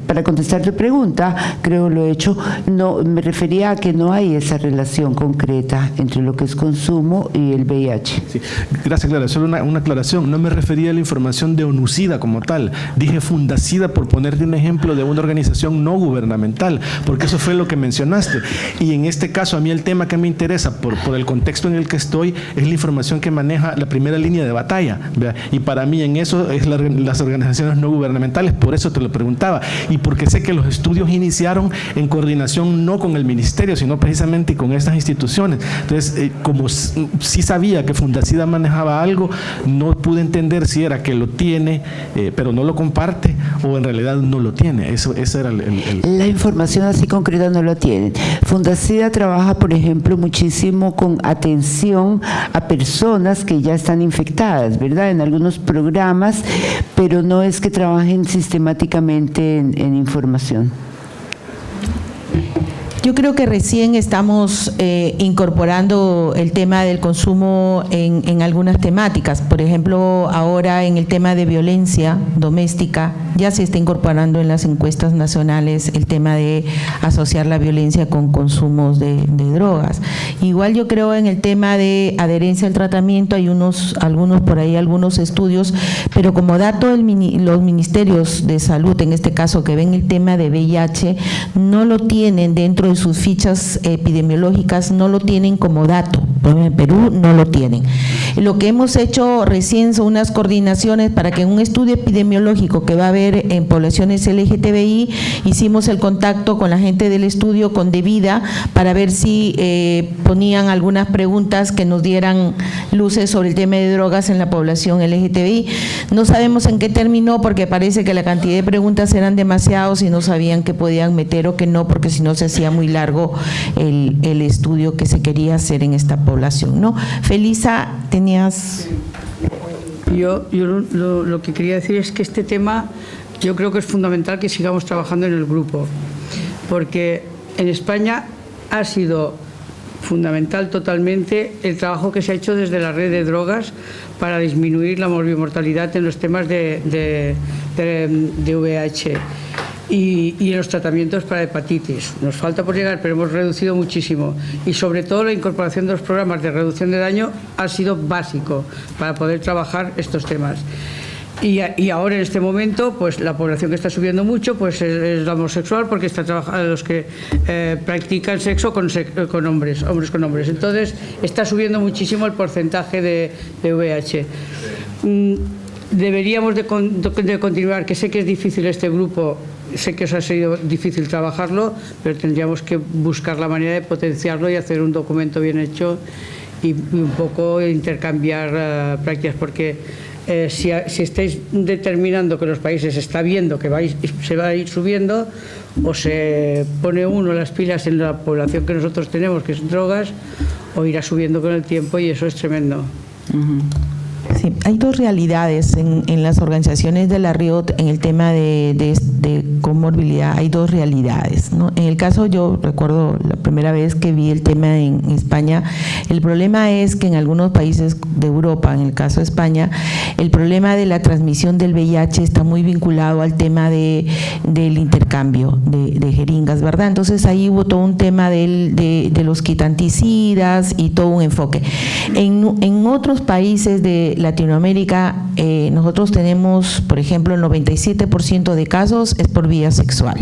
para contestar tu pregunta, creo lo he hecho, no, me refería a que no hay esa relación concreta entre lo que es consumo y el VIH. Sí. Gracias, Clara. Solo una aclaración. No me refería a la información de ONUCIDA como tal. Dije Fundacida, por ponerte un ejemplo de una organización no gubernamental, porque eso fue lo que mencionaste. Y en este caso, a mí el tema que me interesa, por el contexto en el que estoy, es la información que maneja la primera línea de batalla, ¿verdad? Y para mí en eso es las organizaciones no gubernamentales, por eso te lo preguntaba. Y porque sé que los estudios iniciaron en coordinación no con el ministerio, sino precisamente con estas instituciones. Entonces, como sí sabía que Fundacida manejaba algo, no pude entender si era que lo tiene, pero no lo comparte, o en realidad no lo tiene. Ese era La información así concreta no lo tienen. Fundacida trabaja, por ejemplo, muchísimo con atención a personas que ya están infectadas, ¿verdad?, en algunos programas, pero no es que trabajen sistemáticamente en información. Yo creo que recién estamos incorporando el tema del consumo en algunas temáticas. Por ejemplo, ahora en el tema de violencia doméstica ya se está incorporando en las encuestas nacionales el tema de asociar la violencia con consumos de drogas. Igual yo creo en el tema de adherencia al tratamiento hay algunos estudios, pero como dato los ministerios de salud, en este caso que ven el tema de VIH, no lo tienen dentro de sus fichas epidemiológicas, no lo tienen como dato. En Perú no lo tienen. Lo que hemos hecho recién son unas coordinaciones para que en un estudio epidemiológico que va a haber en poblaciones LGTBI, hicimos el contacto con la gente del estudio, con Devida, para ver si ponían algunas preguntas que nos dieran luces sobre el tema de drogas en la población LGTBI. No sabemos en qué terminó, porque parece que la cantidad de preguntas eran demasiados y no sabían qué podían meter o qué no, porque si no se hacía muy largo el estudio que se quería hacer en esta población, ¿no? Felisa, tenías… Yo lo que quería decir es que este tema yo creo que es fundamental que sigamos trabajando en el grupo, porque en España ha sido fundamental totalmente el trabajo que se ha hecho desde la red de drogas para disminuir la morbimortalidad en los temas de VIH. Y en los tratamientos para hepatitis. Nos falta por llegar, pero hemos reducido muchísimo. Y sobre todo la incorporación de los programas de reducción de daño ha sido básico para poder trabajar estos temas. Y ahora en este momento, pues la población que está subiendo mucho pues es la homosexual, porque está trabajando los que practican sexo con hombres con hombres. Entonces está subiendo muchísimo el porcentaje de VIH. Deberíamos de continuar, que sé que es difícil este grupo, sé que os ha sido difícil trabajarlo, pero tendríamos que buscar la manera de potenciarlo y hacer un documento bien hecho y un poco intercambiar prácticas, porque si estáis determinando que los países está viendo que se va a ir subiendo, o se pone uno las pilas en la población que nosotros tenemos, que es drogas, o irá subiendo con el tiempo, y eso es tremendo. Sí, hay dos realidades en las organizaciones de la RIOT en el tema de comorbilidad. Hay dos realidades, ¿no? En el caso, yo recuerdo la primera vez que vi el tema en España, el problema es que en algunos países de Europa, en el caso de España, el problema de la transmisión del VIH está muy vinculado al tema del intercambio de jeringas, ¿verdad? Entonces ahí hubo todo un tema de los quitanticidas y todo un enfoque. En otros países de Latinoamérica, nosotros tenemos, por ejemplo, el 97% de casos es por vía sexual,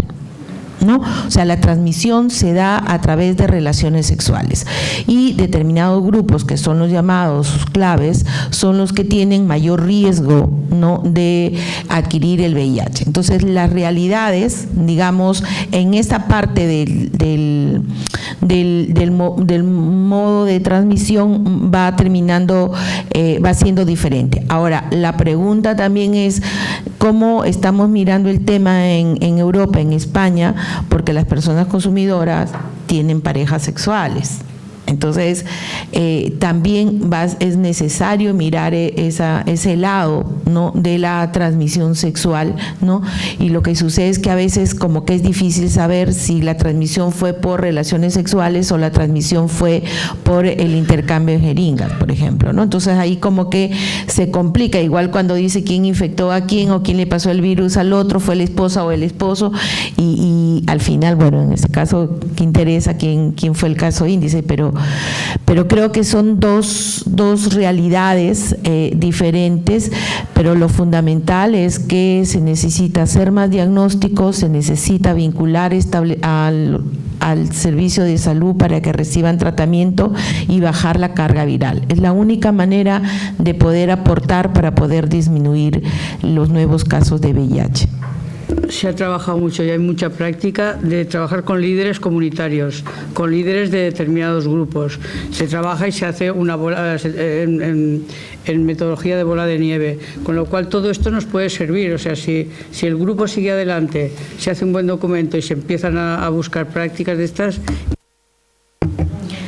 ¿no? O sea, la transmisión se da a través de relaciones sexuales, y determinados grupos, que son los llamados claves, son los que tienen mayor riesgo, ¿no?, de adquirir el VIH. Entonces, las realidades, digamos, en esta parte del modo de transmisión va terminando, va siendo diferente. Ahora, la pregunta también es cómo estamos mirando el tema en Europa, en España, porque las personas consumidoras tienen parejas sexuales. Entonces, también es necesario mirar ese lado, ¿no?, de la transmisión sexual, ¿no? Y lo que sucede es que a veces como que es difícil saber si la transmisión fue por relaciones sexuales o la transmisión fue por el intercambio de jeringas, por ejemplo, ¿no? Entonces ahí como que se complica, igual cuando dice quién infectó a quién o quién le pasó el virus al otro, fue la esposa o el esposo, y al final, bueno, en este caso, ¿qué interesa quién fue el caso índice? Pero creo que son dos realidades diferentes, pero lo fundamental es que se necesita hacer más diagnósticos, se necesita vincular al servicio de salud para que reciban tratamiento y bajar la carga viral. Es la única manera de poder aportar para poder disminuir los nuevos casos de VIH. Se ha trabajado mucho y hay mucha práctica de trabajar con líderes comunitarios, con líderes de determinados grupos. Se trabaja y se hace una bola en metodología de bola de nieve, con lo cual todo esto nos puede servir. O sea, si el grupo sigue adelante, se hace un buen documento y se empiezan a buscar prácticas de estas.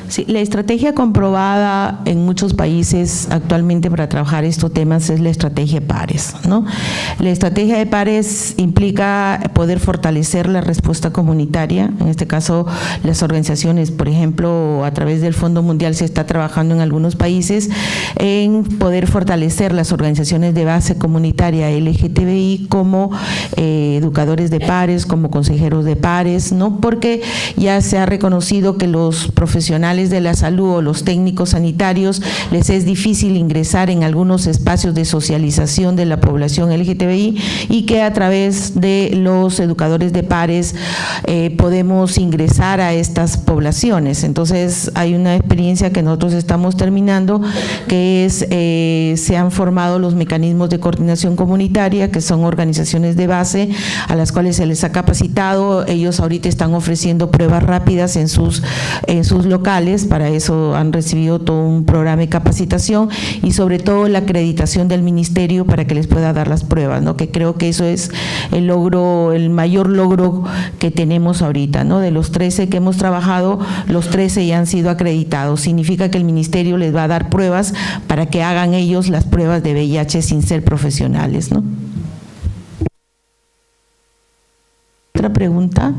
Sí, la estrategia comprobada en muchos países actualmente para trabajar estos temas es la estrategia PARES, ¿no? La estrategia de PARES implica poder fortalecer la respuesta comunitaria. En este caso, las organizaciones, por ejemplo, a través del Fondo Mundial se está trabajando en algunos países en poder fortalecer las organizaciones de base comunitaria LGTBI como educadores de pares, como consejeros de pares, ¿no? Porque ya se ha reconocido que los profesionales de la salud o los técnicos sanitarios les es difícil ingresar en algunos espacios de socialización de la población LGTBI, y que a través de los educadores de pares podemos ingresar a estas poblaciones. Entonces hay una experiencia que nosotros estamos terminando, que es se han formado los mecanismos de coordinación comunitaria, que son organizaciones de base a las cuales se les ha capacitado. Ellos ahorita están ofreciendo pruebas rápidas en sus locales. Para eso han recibido todo un programa de capacitación y sobre todo la acreditación del ministerio para que les pueda dar las pruebas, ¿no? Que creo que eso es el mayor logro que tenemos ahorita, ¿no? De los 13 que hemos trabajado, los 13 ya han sido acreditados. Significa que el ministerio les va a dar pruebas para que hagan ellos las pruebas de VIH sin ser profesionales, ¿no? ¿Otra pregunta?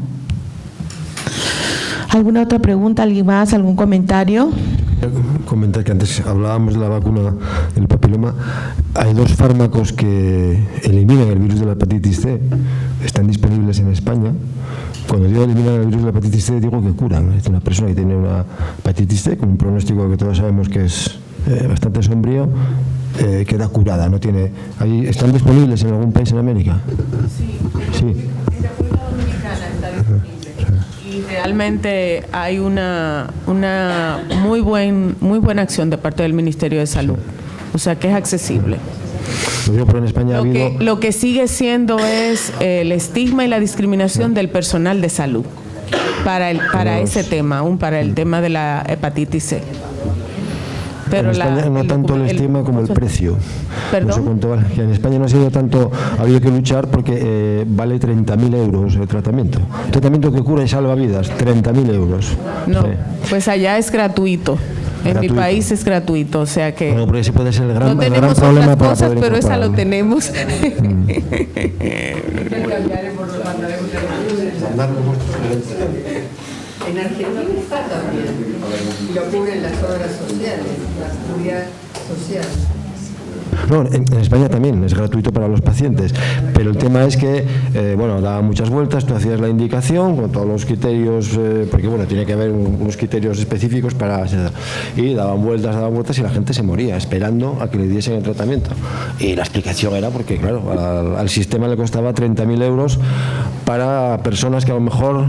¿Alguna otra pregunta? ¿Alguien más? ¿Algún comentario? Comentar que antes hablábamos de la vacuna del papiloma. Hay dos fármacos que eliminan el virus de la hepatitis C, están disponibles en España. Cuando digo eliminan el virus de la hepatitis C, digo que curan. Es una persona que tiene una hepatitis C con un pronóstico que todos sabemos que es bastante sombrío, queda curada. No tiene. Ahí ¿están disponibles en algún país en América? Sí. En República Dominicana está disponible. Y realmente hay una muy buena acción de parte del Ministerio de Salud. O sea, que es accesible. Lo digo, pero en España ha habido... Lo que sigue siendo es el estigma y la discriminación del personal de salud para ese tema, aún para el tema de la hepatitis C. Pero en España no tanto el estigma como el precio. ¿Perdón? No sé cuánto vale. Que en España no ha sido tanto, ha habido que luchar porque vale 30.000 euros el tratamiento. Un tratamiento que cura y salva vidas, 30.000 euros. No, Sí. pues allá es gratuito. En mi Gratuito. país es gratuito, o sea que Bueno, porque ese puede ser el gran, no el gran tenemos problema otras para cosas, poder pero esa lo incorporarlo. tenemos. En Argentina está también. Y lo cubren las obras sociales, la seguridad social. No, en España también es gratuito para los pacientes, pero el tema es que, bueno, daba muchas vueltas, tú hacías la indicación con todos los criterios, porque bueno, tiene que haber unos criterios específicos para... Y daban vueltas y la gente se moría esperando a que le diesen el tratamiento. Y la explicación era porque, claro, al sistema le costaba 30.000 euros para personas que a lo mejor,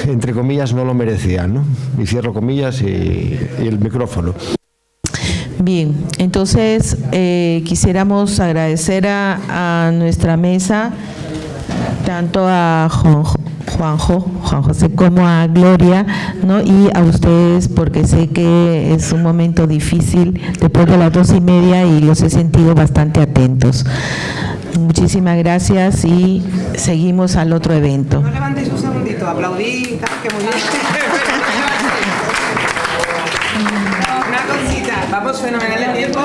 entre comillas, no lo merecían, ¿no? Y cierro comillas y el micrófono. Bien, entonces quisiéramos agradecer a nuestra mesa, tanto a Juan José como a Gloria, ¿no? Y a ustedes, porque sé que es un momento difícil después de las 2:30 y los he sentido bastante atentos. Muchísimas gracias y seguimos al otro evento. No levantéis un segundito, aplaudí, tal, que muy bien. Una cosita, vamos fenomenal el tiempo.